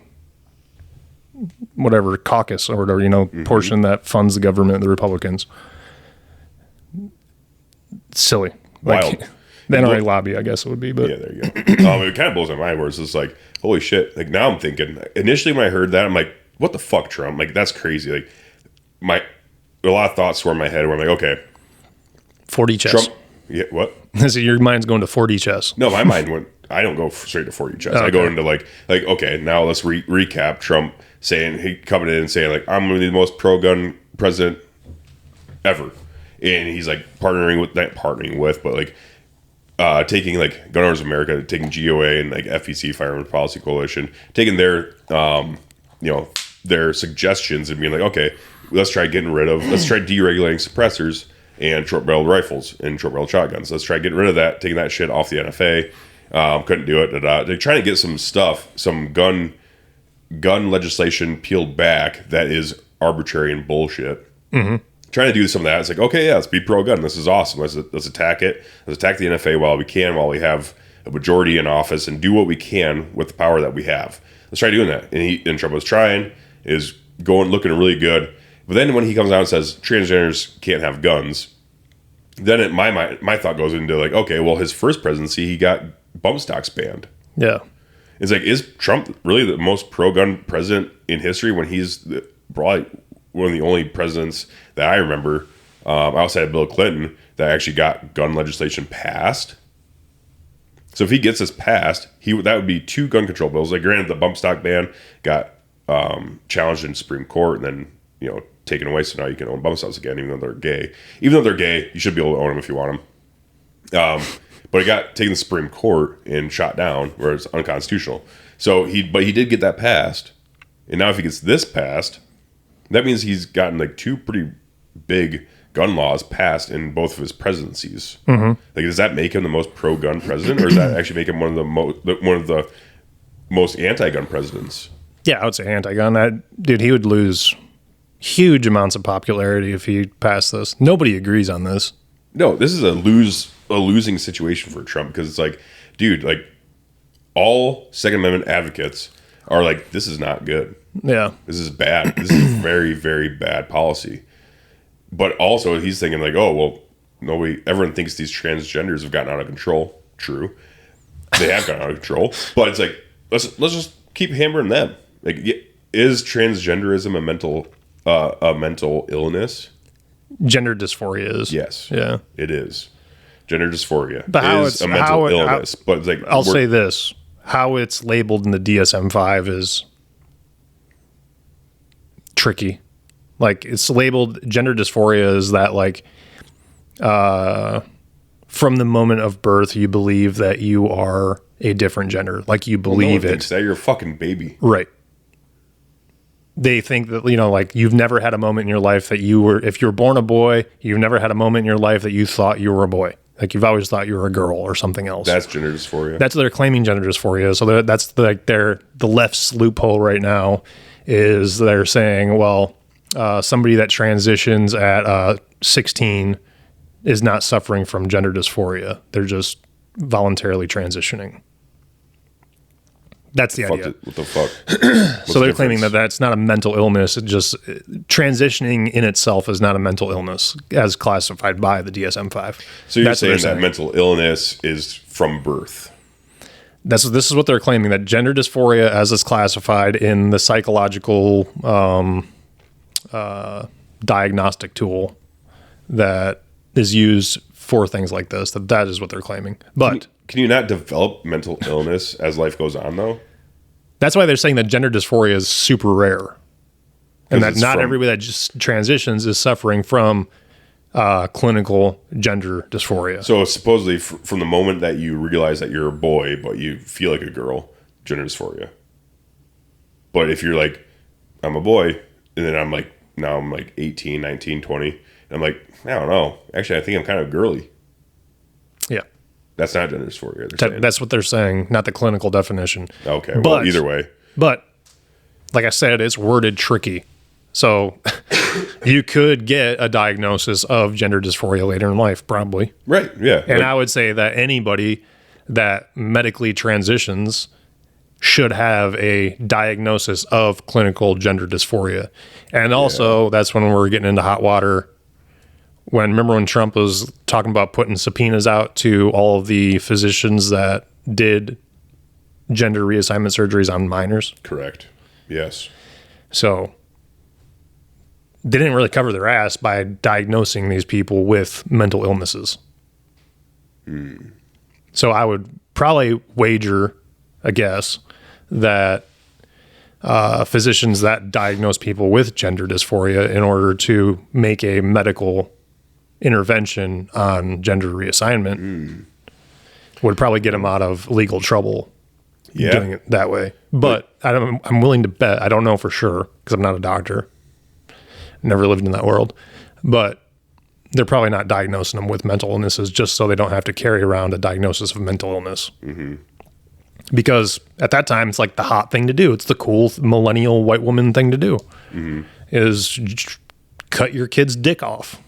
whatever caucus or whatever, portion that funds the government, the Republicans. Silly, wild. The NRA lobby, I guess it would be, but yeah, there you go. It kind of blows my mind where it's just like, holy shit! Like now I'm thinking. Initially, when I heard that, I'm like, what the fuck, Trump? Like that's crazy. Like a lot of thoughts were in my head where I'm like, okay, 40 chess. Trump. Yeah, what? So your mind's going to 40 chess. No, my mind went. I don't go straight to 40 chess. Okay. I go into like okay, now let's recap Trump he coming in and saying like I'm going to be the most pro-gun president ever, and he's like but like. Taking like Gun Owners of America, taking GOA and like FEC, Firearms Policy Coalition, taking their their suggestions and being like, okay, let's try deregulating suppressors and short-barreled rifles and short-barreled shotguns. Let's try getting rid of that, taking that shit off the NFA. Couldn't do it. They're trying to get some gun legislation peeled back that is arbitrary and bullshit. Mm-hmm. Trying to do some of that. It's like, okay, yeah, let's be pro-gun. This is awesome. Let's attack it. Let's attack the NFA while we have a majority in office and do what we can with the power that we have. Let's try doing that. And Trump was trying, is looking really good. But then when he comes out and says transgenders can't have guns, then my thought goes into like, okay, well, his first presidency, he got bump stocks banned. Yeah. It's like, is Trump really the most pro-gun president in history when he's probably one of the only presidents that I remember outside of Bill Clinton that actually got gun legislation passed. So if he gets this passed, that would be 2 gun control bills. Like, granted, the bump stock ban got challenged in Supreme Court and then, taken away. So now you can own bump stocks again, even though they're gay. Even though they're gay, you should be able to own them if you want them. But it got taken to the Supreme Court and shot down, where it's unconstitutional. So he did get that passed. And now if he gets this passed, that means he's gotten like 2 pretty big gun laws passed in both of his presidencies. Mm-hmm. Like, does that make him the most pro-gun president, or does that actually make him one of the most anti-gun presidents? Yeah, I would say anti-gun. Dude, he would lose huge amounts of popularity if he passed this. Nobody agrees on this. No, this is a losing situation for Trump, because it's like, dude, like, all Second Amendment advocates are like, this is not good. Yeah. This is bad. This is very, very bad policy. But also he's thinking like, oh, well, everyone thinks these transgenders have gotten out of control. True. They have gotten out of control. But it's like, let's just keep hammering them. Like, is transgenderism a mental illness? Gender dysphoria is. Yes. Yeah. It is. Gender dysphoria is a mental illness. But it's like, I'll say this. How it's labeled in the DSM-5 is tricky. Like, it's labeled gender dysphoria is that, like, from the moment of birth, you believe that you are a different gender. Like, you believe it. That you're a fucking baby. Right. They think that, like, you've never had a moment in your life that if you were born a boy, you've never had a moment in your life that you thought you were a boy. Like, you've always thought you were a girl or something else. That's gender dysphoria. That's what they're claiming gender dysphoria. So that's the left's loophole right now is they're saying, well, somebody that transitions at 16 is not suffering from gender dysphoria. They're just voluntarily transitioning. That's the idea. What the fuck? So they're claiming that that's not a mental illness. It just transitioning in itself is not a mental illness as classified by the DSM-5. So you're saying that mental illness is from birth. This is what they're claiming, that gender dysphoria as is classified in the psychological diagnostic tool that is used for things like this, that is what they're claiming. But can you not develop mental illness as life goes on, though? That's why they're saying that gender dysphoria is super rare, and that not everybody that just transitions is suffering from clinical gender dysphoria. So supposedly from the moment that you realize that you're a boy but you feel like a girl, gender dysphoria. But if you're like, I'm a boy, and then now I'm like 18, 19, 20, and I'm like, I don't know. Actually, I think I'm kind of girly. Yeah. That's not gender dysphoria. That's what they're saying, not the clinical definition. Okay, well, either way. But, like I said, it's worded tricky. So you could get a diagnosis of gender dysphoria later in life, probably. Right, yeah. And I would say that anybody that medically transitions should have a diagnosis of clinical gender dysphoria. And also, that's when we're getting into hot water. Remember when Trump was talking about putting subpoenas out to all of the physicians that did gender reassignment surgeries on minors? Correct. Yes. So they didn't really cover their ass by diagnosing these people with mental illnesses. So I would probably wager a guess that physicians that diagnose people with gender dysphoria in order to make a medical intervention on gender reassignment would probably get them out of legal trouble doing it that way. But I'm willing to bet, I don't know for sure because I'm not a doctor, never lived in that world, but they're probably not diagnosing them with mental illnesses just so they don't have to carry around a diagnosis of mental illness. Mm-hmm. Because at that time, it's like the hot thing to do. It's the cool millennial white woman thing to do, is cut your kid's dick off.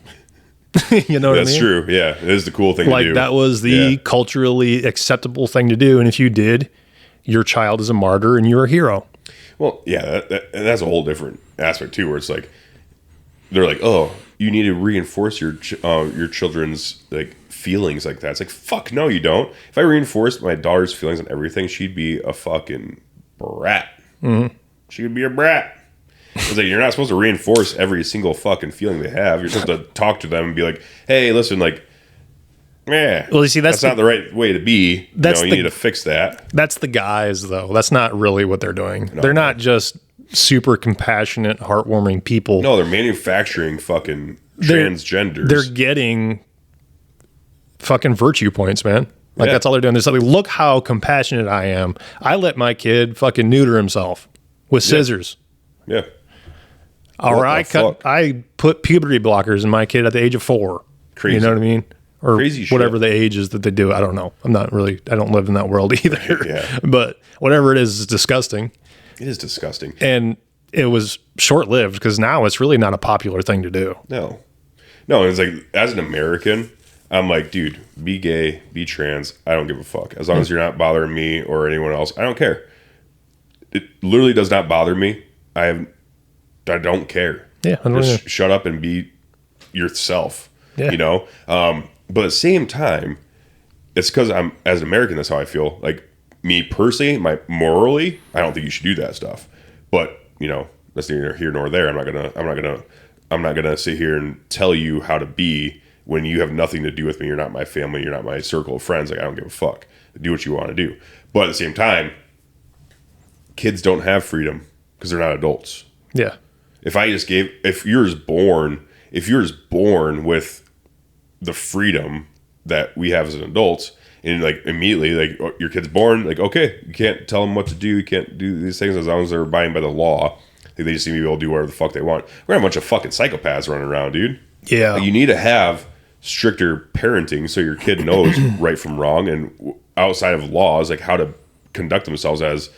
You know what I mean? That's true. Yeah, it is the cool thing to do. Like, that was the culturally acceptable thing to do. And if you did, your child is a martyr and you're a hero. Well, yeah, and that's a whole different aspect too, where it's like, they're like, oh, you need to reinforce your children's like feelings like that. It's like, fuck no, you don't. If I reinforced my daughter's feelings on everything, she'd be a fucking brat. Mm-hmm. She would be a brat. It's like, you're not supposed to reinforce every single fucking feeling they have. You're supposed to talk to them and be like, hey, listen, like, yeah, well, you see, that's not the right way to be. You need to fix that. That's the guys, though. That's not really what they're doing. They're not just super compassionate, heartwarming people. No, they're manufacturing fucking transgenders. They're getting fucking virtue points, man. Like, that's all they're doing. They're like, look how compassionate I am. I let my kid fucking neuter himself with scissors. Yeah. Or I put puberty blockers in my kid at the age of 4. Crazy. You know what I mean? Or crazy whatever shit. the age is that they do. I don't know. I don't live in that world either. Yeah. But whatever it is, it's disgusting. It is disgusting. And it was short-lived because now it's really not a popular thing to do. No, it's like, as an American, I'm like, dude, be gay, be trans. I don't give a fuck. As long as you're not bothering me or anyone else, I don't care. It literally does not bother me. I don't care. Yeah. Just shut up and be yourself. Yeah. You know? But at the same time, it's because as an American, that's how I feel. Like, me personally, morally, I don't think you should do that stuff. But, that's neither here nor there. I'm not gonna sit here and tell you how to be when you have nothing to do with me. You're not my family. You're not my circle of friends. Like, I don't give a fuck. Do what you want to do. But at the same time, kids don't have freedom because they're not adults. Yeah. If you're born with the freedom that we have as adults, and like immediately, like, your kid's born, like, okay, you can't tell them what to do, you can't do these things as long as they're abiding by the law. Like, they just seem to be able to do whatever the fuck they want. We're a bunch of fucking psychopaths running around, dude. Yeah. Like, you need to have stricter parenting so your kid knows right from wrong, and outside of laws, like, how to conduct themselves as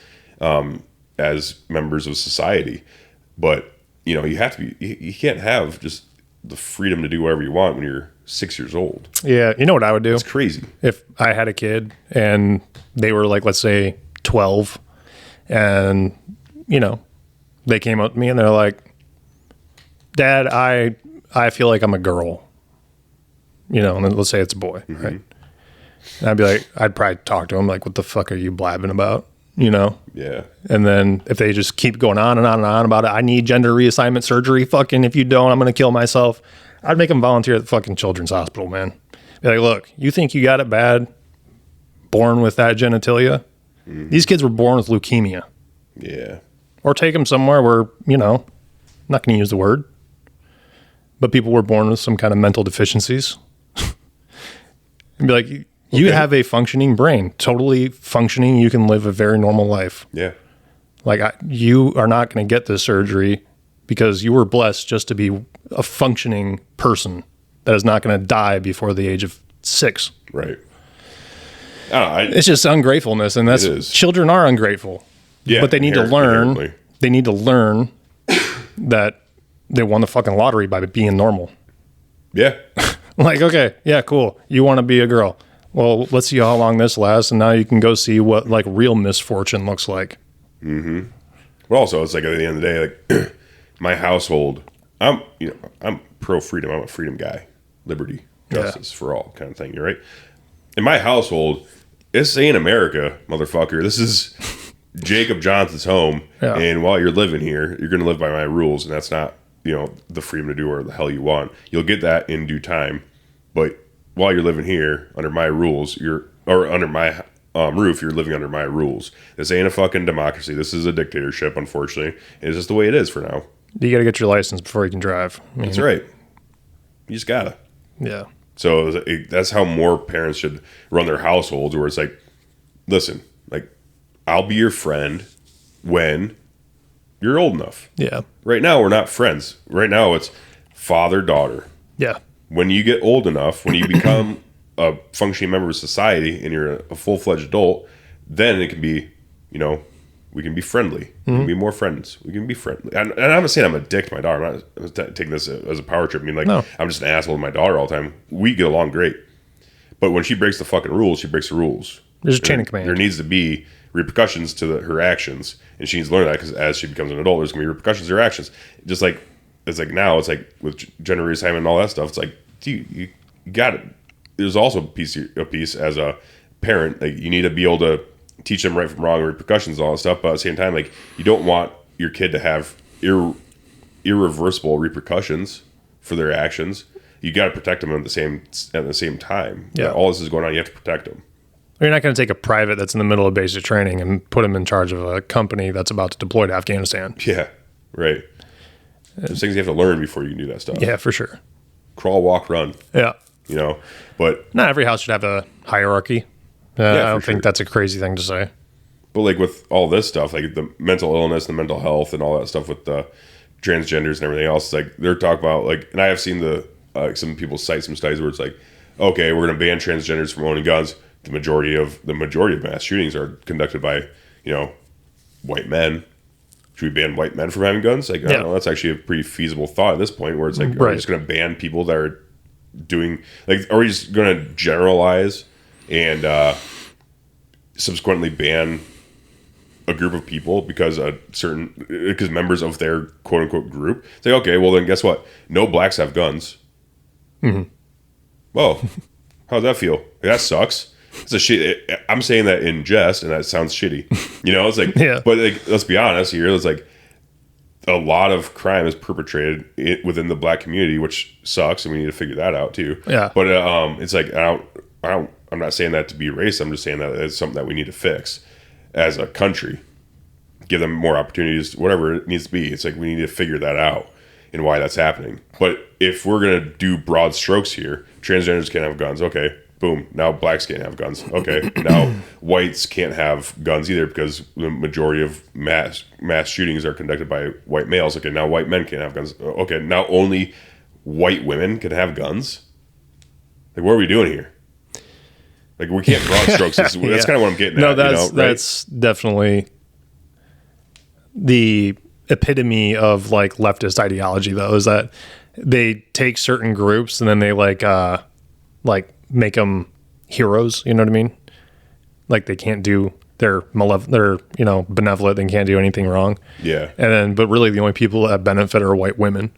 members of society. But you have to be. You can't have just the freedom to do whatever you want when you're 6 years old. Yeah. You know what I would do? It's crazy. If I had a kid and they were like, let's say 12, and they came up to me and they're like, Dad, I feel like I'm a girl. And then let's say it's a boy, right? And I'd be like, I'd probably talk to him like, what the fuck are you blabbing about? Yeah. And then if they just keep going on and on and on about it, I need gender reassignment surgery. Fucking, if you don't, I'm going to kill myself. I'd make them volunteer at the fucking children's hospital, man. Be like, look, you think you got it bad? Born with that genitalia? These kids were born with leukemia. Yeah. Or take them somewhere where, I'm not going to use the word, but people were born with some kind of mental deficiencies. And be like, you have a functioning brain, totally functioning. You can live a very normal life. Yeah. Like, you are not going to get this surgery because you were blessed just to be a functioning person that is not going to die before the age of 6. Right. It's just ungratefulness, and children are ungrateful. Yeah. But they need to learn. Inherently. They need to learn that they won the fucking lottery by being normal. Yeah. Like, okay, yeah, cool. You want to be a girl. Well, let's see how long this lasts, and now you can go see what like real misfortune looks like. Mm-hmm. But also, it's like at the end of the day, like my household, I'm pro freedom. I'm a freedom guy, liberty, justice for all kind of thing. You're right. In my household, this ain't America, motherfucker. This is Jacob Johnson's home, and while you're living here, you're going to live by my rules, and that's not the freedom to do whatever the hell you want. You'll get that in due time, but while you're living here under my rules, under my roof, you're living under my rules. This ain't a fucking democracy. This is a dictatorship, unfortunately. It's just the way it is for now. You got to get your license before you can drive. That's right. You just gotta. Yeah. So that's how more parents should run their households, where it's like, listen, like, I'll be your friend when you're old enough. Yeah. Right now, we're not friends. Right now, it's father-daughter. Yeah. When you get old enough, when you become a functioning member of society and you're a full-fledged adult, then it can be, we can be friendly. We can be more friends. We can be friendly. And I'm not saying I'm a dick to my daughter. I'm not taking this as a power trip. I mean, like, no. I'm just an asshole to my daughter all the time. We get along great. But when she breaks the fucking rules, she breaks the rules. There's a chain of command. There needs to be repercussions to her actions. And she needs to learn that, because as she becomes an adult, there's going to be repercussions to her actions. Just like, it's like now, it's like with gender reassignment and all that stuff, it's like, dude, you got it. There's also a piece as a parent, like, you need to be able to teach them right from wrong, repercussions and all that stuff. But at the same time, like, you don't want your kid to have irreversible repercussions for their actions. You got to protect them at the same time. Yeah. All this is going on. You have to protect them. You're not going to take a private that's in the middle of basic training and put him in charge of a company that's about to deploy to Afghanistan. Yeah, right. There's things you have to learn before you can do that stuff. Yeah, for sure. Crawl, walk, run. Yeah. But not every house should have a hierarchy. I don't think that's a crazy thing to say. But like with all this stuff, like the mental illness and the mental health and all that stuff with the transgenders and everything else, like they're talking about like, and I have seen some people cite some studies where it's like, okay, we're going to ban transgenders from owning guns. The majority of mass shootings are conducted by, white men. Should we ban white men from having guns? Like, I don't know. That's actually a pretty feasible thought at this point where it's like, are we just going to ban people that are doing, like, are we just going to generalize and subsequently ban a group of people because members of their quote unquote group? It's like, okay, well then guess what? No blacks have guns. Mm-hmm. Well, how's that feel? That sucks. It's a shit. I'm saying that in jest, and that sounds shitty. It's like, but like, let's be honest here. It's like a lot of crime is perpetrated within the black community, which sucks, and we need to figure that out too. Yeah. But it's like I'm not saying that to be racist. I'm just saying that it's something that we need to fix as a country. Give them more opportunities, whatever it needs to be. It's like we need to figure that out and why that's happening. But if we're gonna do broad strokes here, transgenders can't have guns. Okay. Boom. Now blacks can't have guns. Okay. Now whites can't have guns either because the majority of mass shootings are conducted by white males. Okay. Now white men can't have guns. Okay. Now only white women can have guns. Like, what are we doing here? Like, we can't broad strokes this. That's kind of what I'm getting at. That's definitely the epitome of like leftist ideology, though, is that they take certain groups and then they like make them heroes. You know what I mean? Like, they can't do, they're benevolent. They can't do anything wrong. Yeah. And then, but really the only people that benefit are white women.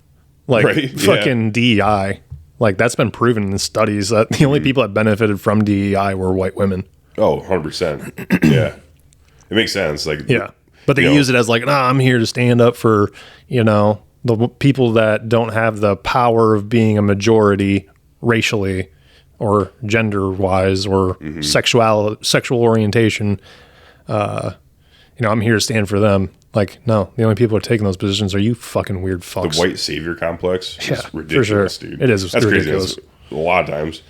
Like fucking DEI. Like, that's been proven in studies that the only people that benefited from DEI were white women. Oh, 100%. Yeah. It makes sense. Like, yeah. But they use it as like, I'm here to stand up for, the people that don't have the power of being a majority racially or gender wise or sexual orientation. I'm here to stand for them. Like, no, the only people who are taking those positions are you fucking weird fucks. The white savior complex is ridiculous, for sure. dude. It is. That's ridiculous. Crazy. A lot of times,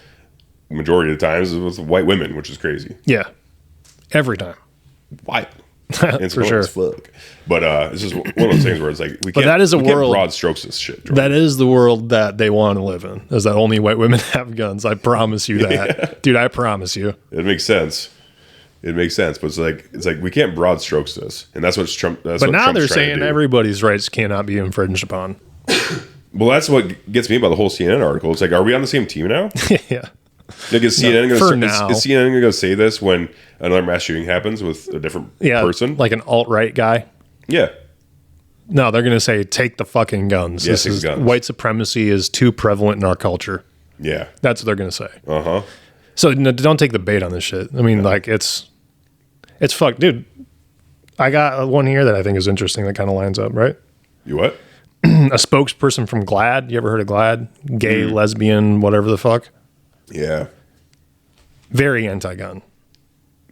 majority of the times, it was white women, which is crazy. Yeah. Every time. Why? It's for sure. Fuck. But it's just one of those things where it's like, we can't broad strokes this shit, Jordan. That is the world that they want to live in, is that only white women have guns. I promise you that. Yeah. Dude, I promise you. It makes sense. But it's like we can't broad strokes this, and that's what Trump. But now they're saying everybody's rights cannot be infringed upon. Well, that's what gets me about the whole CNN article. It's like, are we on the same team now? Yeah. Like, is CNN going to go say this when another mass shooting happens with a different person, like an alt-right guy? Yeah. No, they're going to say, take the fucking guns. Yes, guns. White supremacy is too prevalent in our culture. Yeah. That's what they're going to say. Uh-huh. So don't take the bait on this shit. I mean, like, it's fucked. Dude, I got one here that I think is interesting that kind of lines up, right? You what? A spokesperson from GLAAD. You ever heard of GLAAD? Gay, lesbian, whatever the fuck. Yeah. Very anti-gun.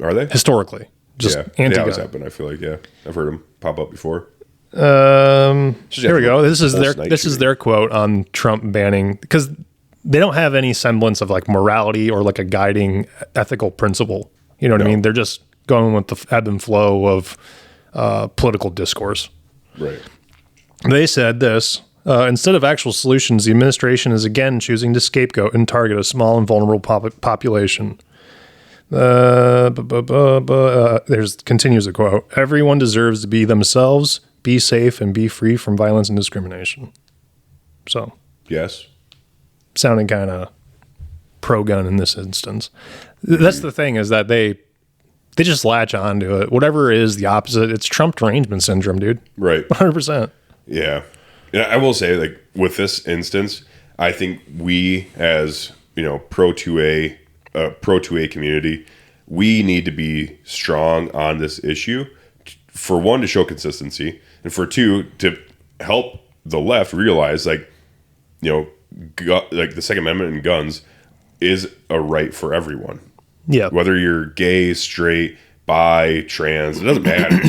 Are they? Historically. Just anti-gun. Yeah, what's happened, I feel like, yeah. I've heard them pop up before. Here we go. This is their quote on Trump banning, because they don't have any semblance of like morality or like a guiding ethical principle. You know what I mean? They're just going with the ebb and flow of political discourse. Right. They said this, instead of actual solutions, the administration is again choosing to scapegoat and target a small and vulnerable population. Continues the quote. Everyone deserves to be themselves, be safe, and be free from violence and discrimination. So. Yes. Sounding kind of pro-gun in this instance. That's the thing, is that they just latch on to it. Whatever is the opposite, it's Trump derangement syndrome, dude. Right. 100%. Yeah. I will say, like, with this instance, I think we, as, pro 2A community, we need to be strong on this issue. For one, to show consistency, and for two, to help the left realize, like, you know, like the Second Amendment and guns is a right for everyone. Yeah. Whether you're gay, straight, bi, trans, it doesn't matter.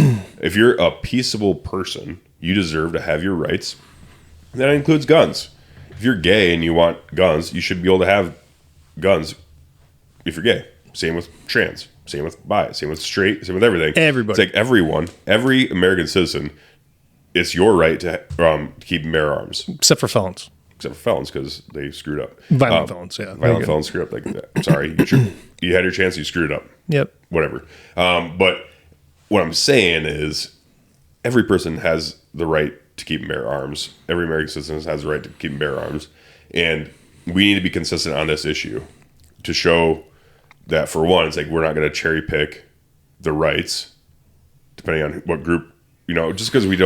If you're a peaceable person, you deserve to have your rights. That includes guns. If you're gay and you want guns, you should be able to have guns if you're gay. Same with trans. Same with bi. Same with straight. Same with everything. Everybody. It's like everyone, every American citizen, it's your right to keep and bear arms. Except for felons. Except for felons, because they screwed up. Violent felons, yeah. Violent felons screwed up. Like that. Sorry, you had your chance, you screwed it up. Yep. Whatever. But what I'm saying is, every person has the right to keep and bear arms. Every American citizen has the right to keep and bear arms. And we need to be consistent on this issue to show that, for one, it's like we're not going to cherry pick the rights depending on what group, you know, just because you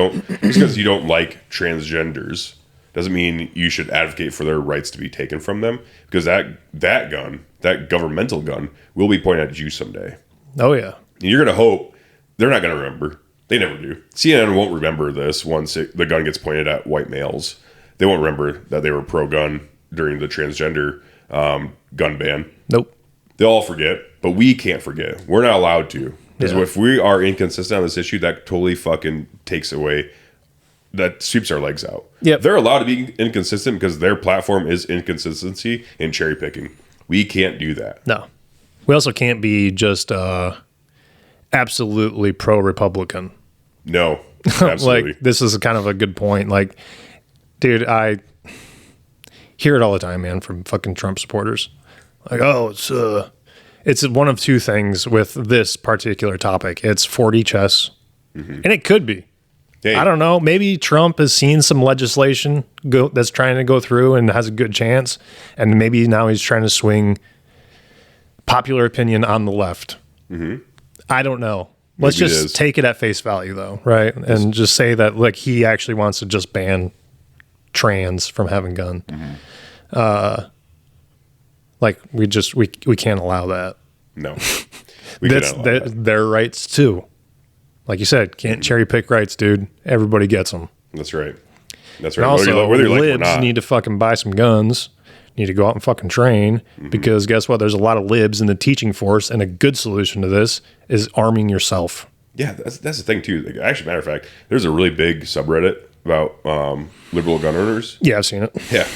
don't like transgenders doesn't mean you should advocate for their rights to be taken from them, because that gun, that governmental gun, will be pointed at you someday. Oh, yeah. And you're going to hope they're not going to remember. They never do. CNN won't remember this once the gun gets pointed at white males. They won't remember that they were pro-gun during the transgender gun ban. Nope. They'll all forget, but we can't forget. We're not allowed to. Because if we are inconsistent on this issue, that totally fucking takes away, that sweeps our legs out. Yep. They're allowed to be inconsistent because their platform is inconsistency and cherry picking. We can't do that. No. We also can't be just absolutely pro-Republican. No, absolutely. Like, this is kind of a good point. Like, dude, I hear it all the time, man, from fucking Trump supporters. Like, oh, it's one of two things with this particular topic. It's 4D chess, and it could be. Hey. I don't know. Maybe Trump has seen some legislation that's trying to go through and has a good chance, and maybe now he's trying to swing popular opinion on the left. Mm-hmm. I don't know. Let's just take it at face value, though, right? And just say that, like, he actually wants to just ban trans from having gun. Mm-hmm. Like, we can't allow that. No, that's their rights too. Like you said, can't cherry pick rights, dude. Everybody gets them. That's right. That's right. And also, whether you're libs like need to fucking buy some guns. Need to go out and fucking train, because guess what? There's a lot of libs in the teaching force, and a good solution to this is arming yourself. Yeah, that's the thing too. Like, actually, matter of fact, there's a really big subreddit about liberal gun owners. Yeah, I've seen it. Yeah,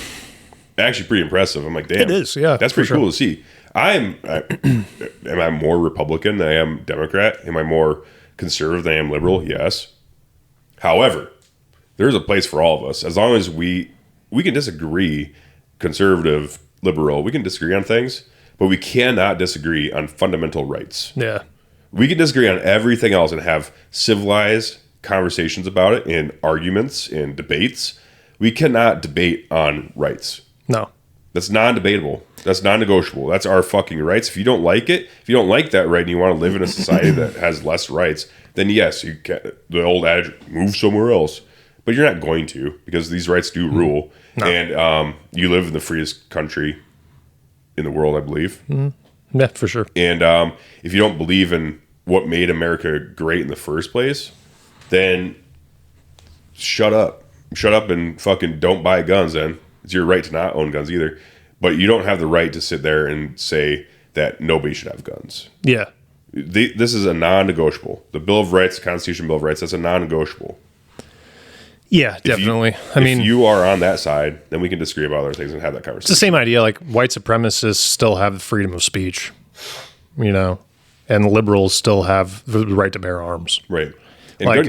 actually, pretty impressive. I'm like, damn, it is. Yeah, that's pretty cool to see. Am I more Republican than I am Democrat? Am I more conservative than I am liberal? Yes. However, there's a place for all of us, as long as we can disagree. Conservative, liberal, we can disagree on things, but we cannot disagree on fundamental rights. Yeah. We can disagree on everything else and have civilized conversations about it, and arguments and debates. We cannot debate on rights. No. That's non-debatable. That's non-negotiable. That's our fucking rights. If you don't like it, if you don't like that right and you want to live in a society that has less rights, then yes, you can, the old adage, move somewhere else. But you're not going to, because these rights do rule. No. And you live in the freest country in the world, I believe. Mm-hmm. Yeah, for sure. And if you don't believe in what made America great in the first place, then shut up. Shut up and fucking don't buy guns then. It's your right to not own guns either. But you don't have the right to sit there and say that nobody should have guns. Yeah. This is a non-negotiable. The Bill of Rights, the Constitution Bill of Rights, that's a non-negotiable. Yeah, definitely. If you are on that side, then we can disagree about other things and have that conversation. It's the same idea. Like, white supremacists still have the freedom of speech, you know, and liberals still have the right to bear arms. Right. And like,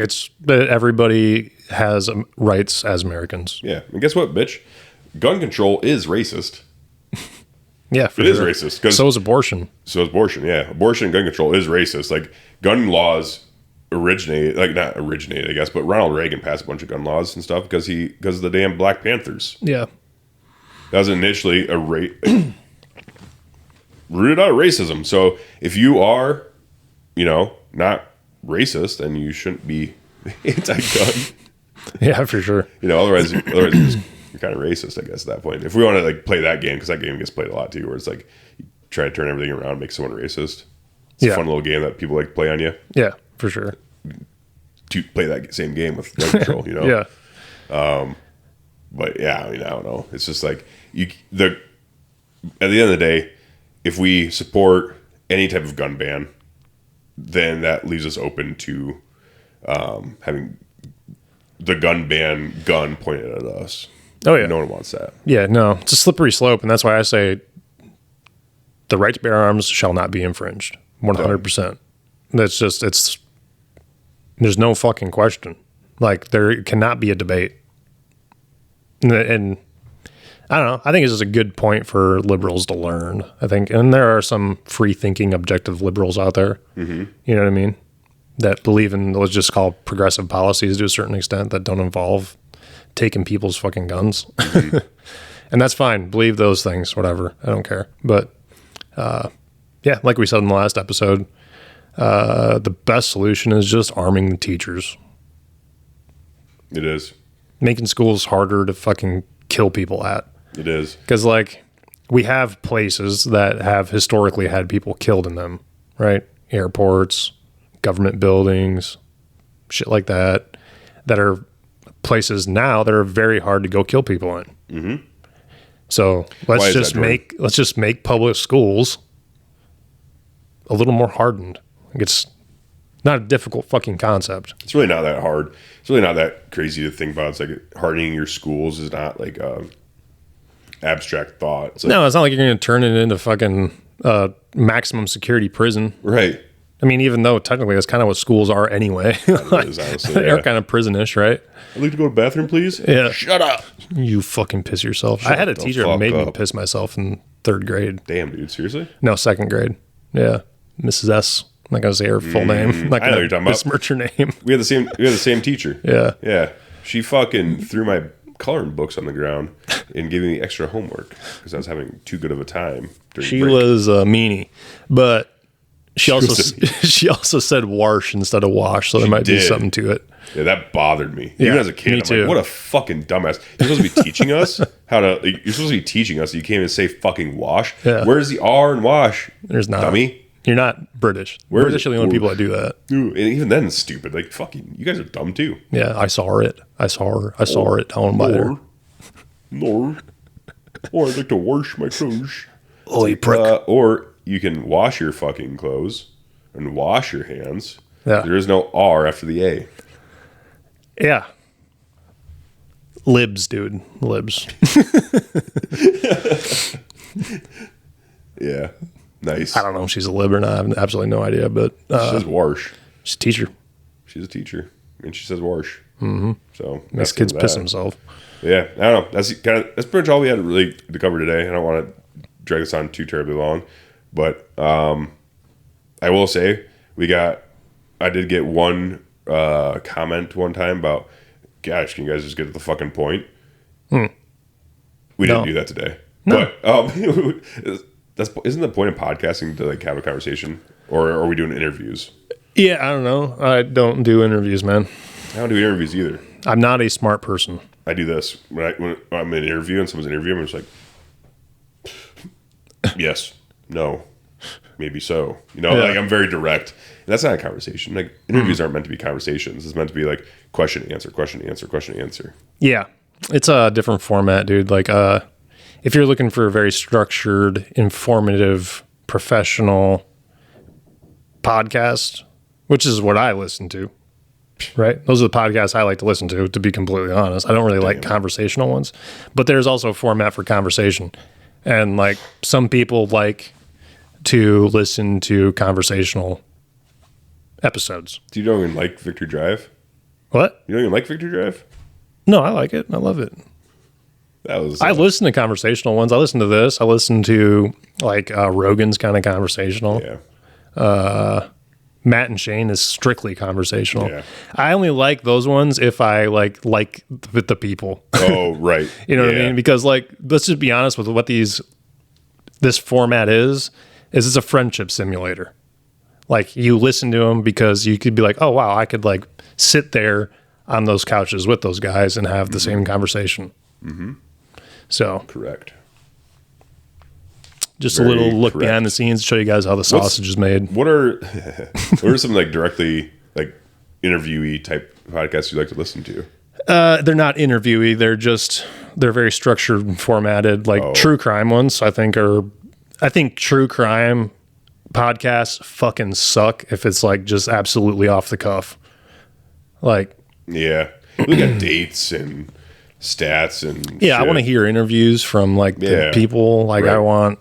everybody has rights as Americans. Yeah. And guess what, bitch? Gun control is racist. Yeah, it is racist. So is abortion. So is abortion, yeah. Abortion and gun control is racist. Like, gun laws not originated, I guess, but Ronald Reagan passed a bunch of gun laws and stuff because of the damn Black Panthers. Yeah. That was initially rooted out of racism. So if you are, not racist, then you shouldn't be anti-gun. Yeah, for sure. Otherwise you're kind of racist, I guess, at that point. If we want to play that game, because that game gets played a lot too, where it's like you try to turn everything around and make someone racist. It's a fun little game that people like to play on you. Yeah, for sure. To play that same game with gun control, Yeah. But yeah, I mean, I don't know. It's just like at the end of the day, if we support any type of gun ban, then that leaves us open to having the gun ban gun pointed at us. Oh yeah, no one wants that. Yeah, no, it's a slippery slope, and that's why I say the right to bear arms shall not be infringed. 100%. That's just there's no fucking question. Like there cannot be a debate. And I don't know. I think it's just a good point for liberals to learn. I think, and there are some free-thinking, objective liberals out there. Mm-hmm. You know what I mean? That believe in, let's just call progressive policies to a certain extent that don't involve taking people's fucking guns. Mm-hmm. And that's fine. Believe those things, whatever. I don't care. But yeah, like we said in the last episode, the best solution is just arming the teachers. It is. Making schools harder to fucking kill people at. It is. Because, like, we have places that have historically had people killed in them, right? Airports, government buildings, shit like that, that are places now that are very hard to go kill people in. Mm-hmm. So let's just make public schools a little more hardened. It's not a difficult fucking concept. It's really not that hard. It's really not that crazy to think about. It's like hardening your schools is not like abstract thought. It's like, no, it's not like you're going to turn it into fucking maximum security prison. Right. I mean, even though technically that's kind of what schools are anyway. It is, honestly, They're kind of prison-ish, right? I'd like to go to the bathroom, please. Yeah. Shut up. You fucking piss yourself. I had a teacher who made me piss myself in 3rd grade. Damn, dude. Seriously? No, 2nd grade. Yeah. Mrs. S. I'm not going to say her full name. I'm not I know what you're talking about. Besmirch her name. We had the same teacher. Yeah. Yeah. She fucking threw my coloring books on the ground and gave me extra homework because I was having too good of a time. She was a meanie, but she also said wash instead of wash, so there might be something to it. Yeah, that bothered me. Yeah, even as a kid, I'm too. like, what a fucking dumbass. You're supposed to be teaching us how to. Like, you're supposed to be teaching us. You can't even say fucking wash. Yeah. Where's the R in wash? There's not. Dummy. You're not British. British are the only people that do that. Dude, and even then, it's stupid. Like, fucking, you guys are dumb too. Yeah, I saw it. I saw it down by there. No. Or I'd like to wash my clothes. Oh, you prick. Or you can wash your fucking clothes and wash your hands. Yeah. There is no R after the A. Yeah. Libs, dude. Libs. Yeah. Nice. I don't know if she's a lib or not. I have absolutely no idea, but she says wash. She's a teacher. She's a teacher, and she says wash. Mm-hmm. So makes kids piss themselves. Yeah, I don't know. That's pretty much all we had really to cover today. I don't want to drag this on too terribly long, but I will say I did get one comment one time about, gosh, can you guys just get to the fucking point? We didn't do that today. No. But isn't the point of podcasting to like have a conversation, or are we doing interviews? Yeah, I don't know. I don't do interviews, man. I don't do interviews either. I'm not a smart person. I do this when I'm in an interview and someone's interviewing. I'm just like, yes, no, maybe so. Like I'm very direct. And that's not a conversation. Like interviews aren't meant to be conversations. It's meant to be like question answer, question answer, question answer. Yeah, it's a different format, dude. Like if you're looking for a very structured, informative, professional podcast, which is what I listen to, right? Those are the podcasts I like to listen to be completely honest. I don't really like conversational ones, but there's also a format for conversation. And like some people like to listen to conversational episodes. Do you don't even like Victory Drive? What? You don't even like Victory Drive? No, I like it. I love it. I listen to conversational ones. I listen to this. I listen to like Rogan's kind of conversational. Yeah. Matt and Shane is strictly conversational. Yeah. I only like those ones if I like the people. Oh, right. You know what I mean? Because like, let's just be honest with what this format is it's a friendship simulator. Like you listen to them because you could be like, oh wow, I could like sit there on those couches with those guys and have the same conversation. Mm-hmm. So correct. Just a little look behind the scenes, show you guys how the sausage is made. What are some like directly like interviewee type podcasts you like to listen to? They're not interviewee. They're very structured and formatted, like true crime ones. I think true crime podcasts fucking suck if it's like just absolutely off the cuff. Like, yeah, look at dates and stats and yeah, shit. I want to hear interviews from like the people. Like, right.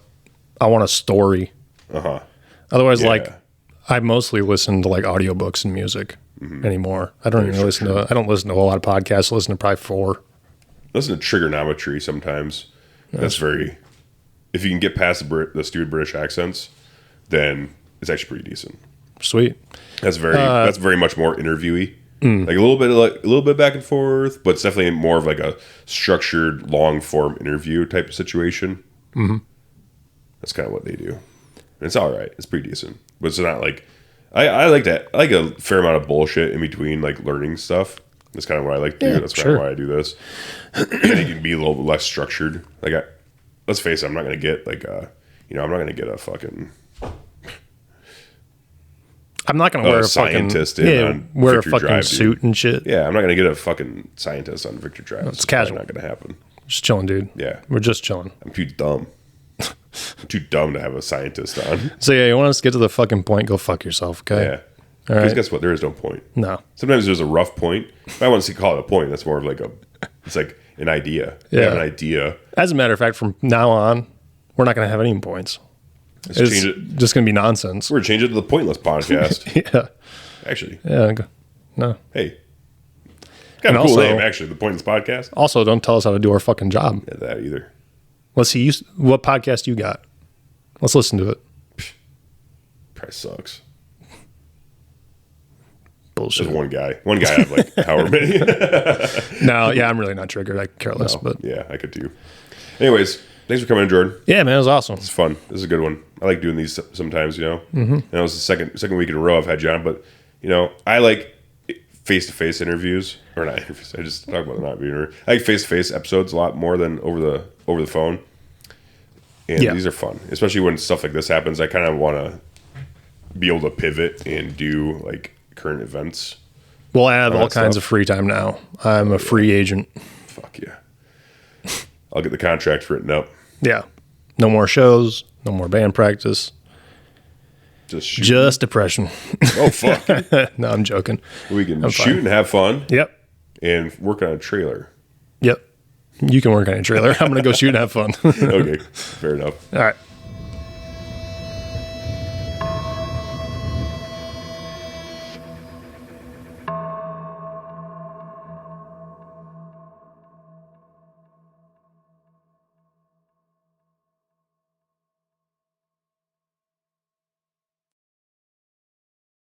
I want a story. Otherwise, Yeah. like, I mostly listen to like audiobooks and music anymore. I don't even listen to. I don't listen to a lot of podcasts. I listen to probably 4. Listen to trigonometry sometimes. That's very. If you can get past the stupid British accents, then it's actually pretty decent. Sweet. That's very much more interviewee. Like a little bit back and forth, but it's definitely more of like a structured, long form interview type of situation. That's kind of what they do. And it's all right. It's pretty decent, but it's not like I like that. I like a fair amount of bullshit in between, like learning stuff. That's kind of what I like to do. That's kind of why I do this. And it can be a little bit less structured. Like, let's face it, I'm not going to get like I'm not going to get a fucking. I'm not going to wear a scientist fucking wear a fucking suit and shit. Yeah, I'm not going to get a fucking scientist on Victor Drive. It's casual. Not going to happen. Just chilling, dude. Yeah, we're just chilling. I'm too dumb. I'm too dumb to have a scientist on. So yeah, you want us to get to the fucking point? Go fuck yourself, okay? Yeah. Because guess what? There is no point. No. Sometimes there's a rough point. If I want to call it a point, that's more of like it's like an idea. You have an idea. As a matter of fact, from now on, we're not going to have any points. It's just going to be nonsense. We're going to change it to the Pointless Podcast. Yeah. Actually. Yeah. No. Hey. Got a cool name, actually. The Pointless Podcast. Also, don't tell us how to do our fucking job. Yeah, that either. Let's see. What podcast you got? Let's listen to it. Probably sucks. Bullshit. There's one guy. One guy out of like however many. No, yeah, I'm really not triggered. I care less, but yeah, I could too. Anyways, thanks for coming in, Jordan. Yeah, man, it was awesome. It's fun. This is a good one. I like doing these sometimes, And it was the second week in a row I've had you on, but I like face-to-face interviews, or not interviews. I just talk about not being interviewed. I like face-to-face episodes a lot more than over the phone. And these are fun, especially when stuff like this happens. I kind of want to be able to pivot and do like current events. Well, I have all kinds of free time now. I'm a free agent. Fuck yeah. I'll get the contract written up. Yeah. No more shows. No more band practice. Just depression. Oh, fuck. No, I'm joking. We can shoot and have fun. Yep. And work on a trailer. Yep. You can work on a trailer. I'm going to go shoot and have fun. Okay. Fair enough. All right.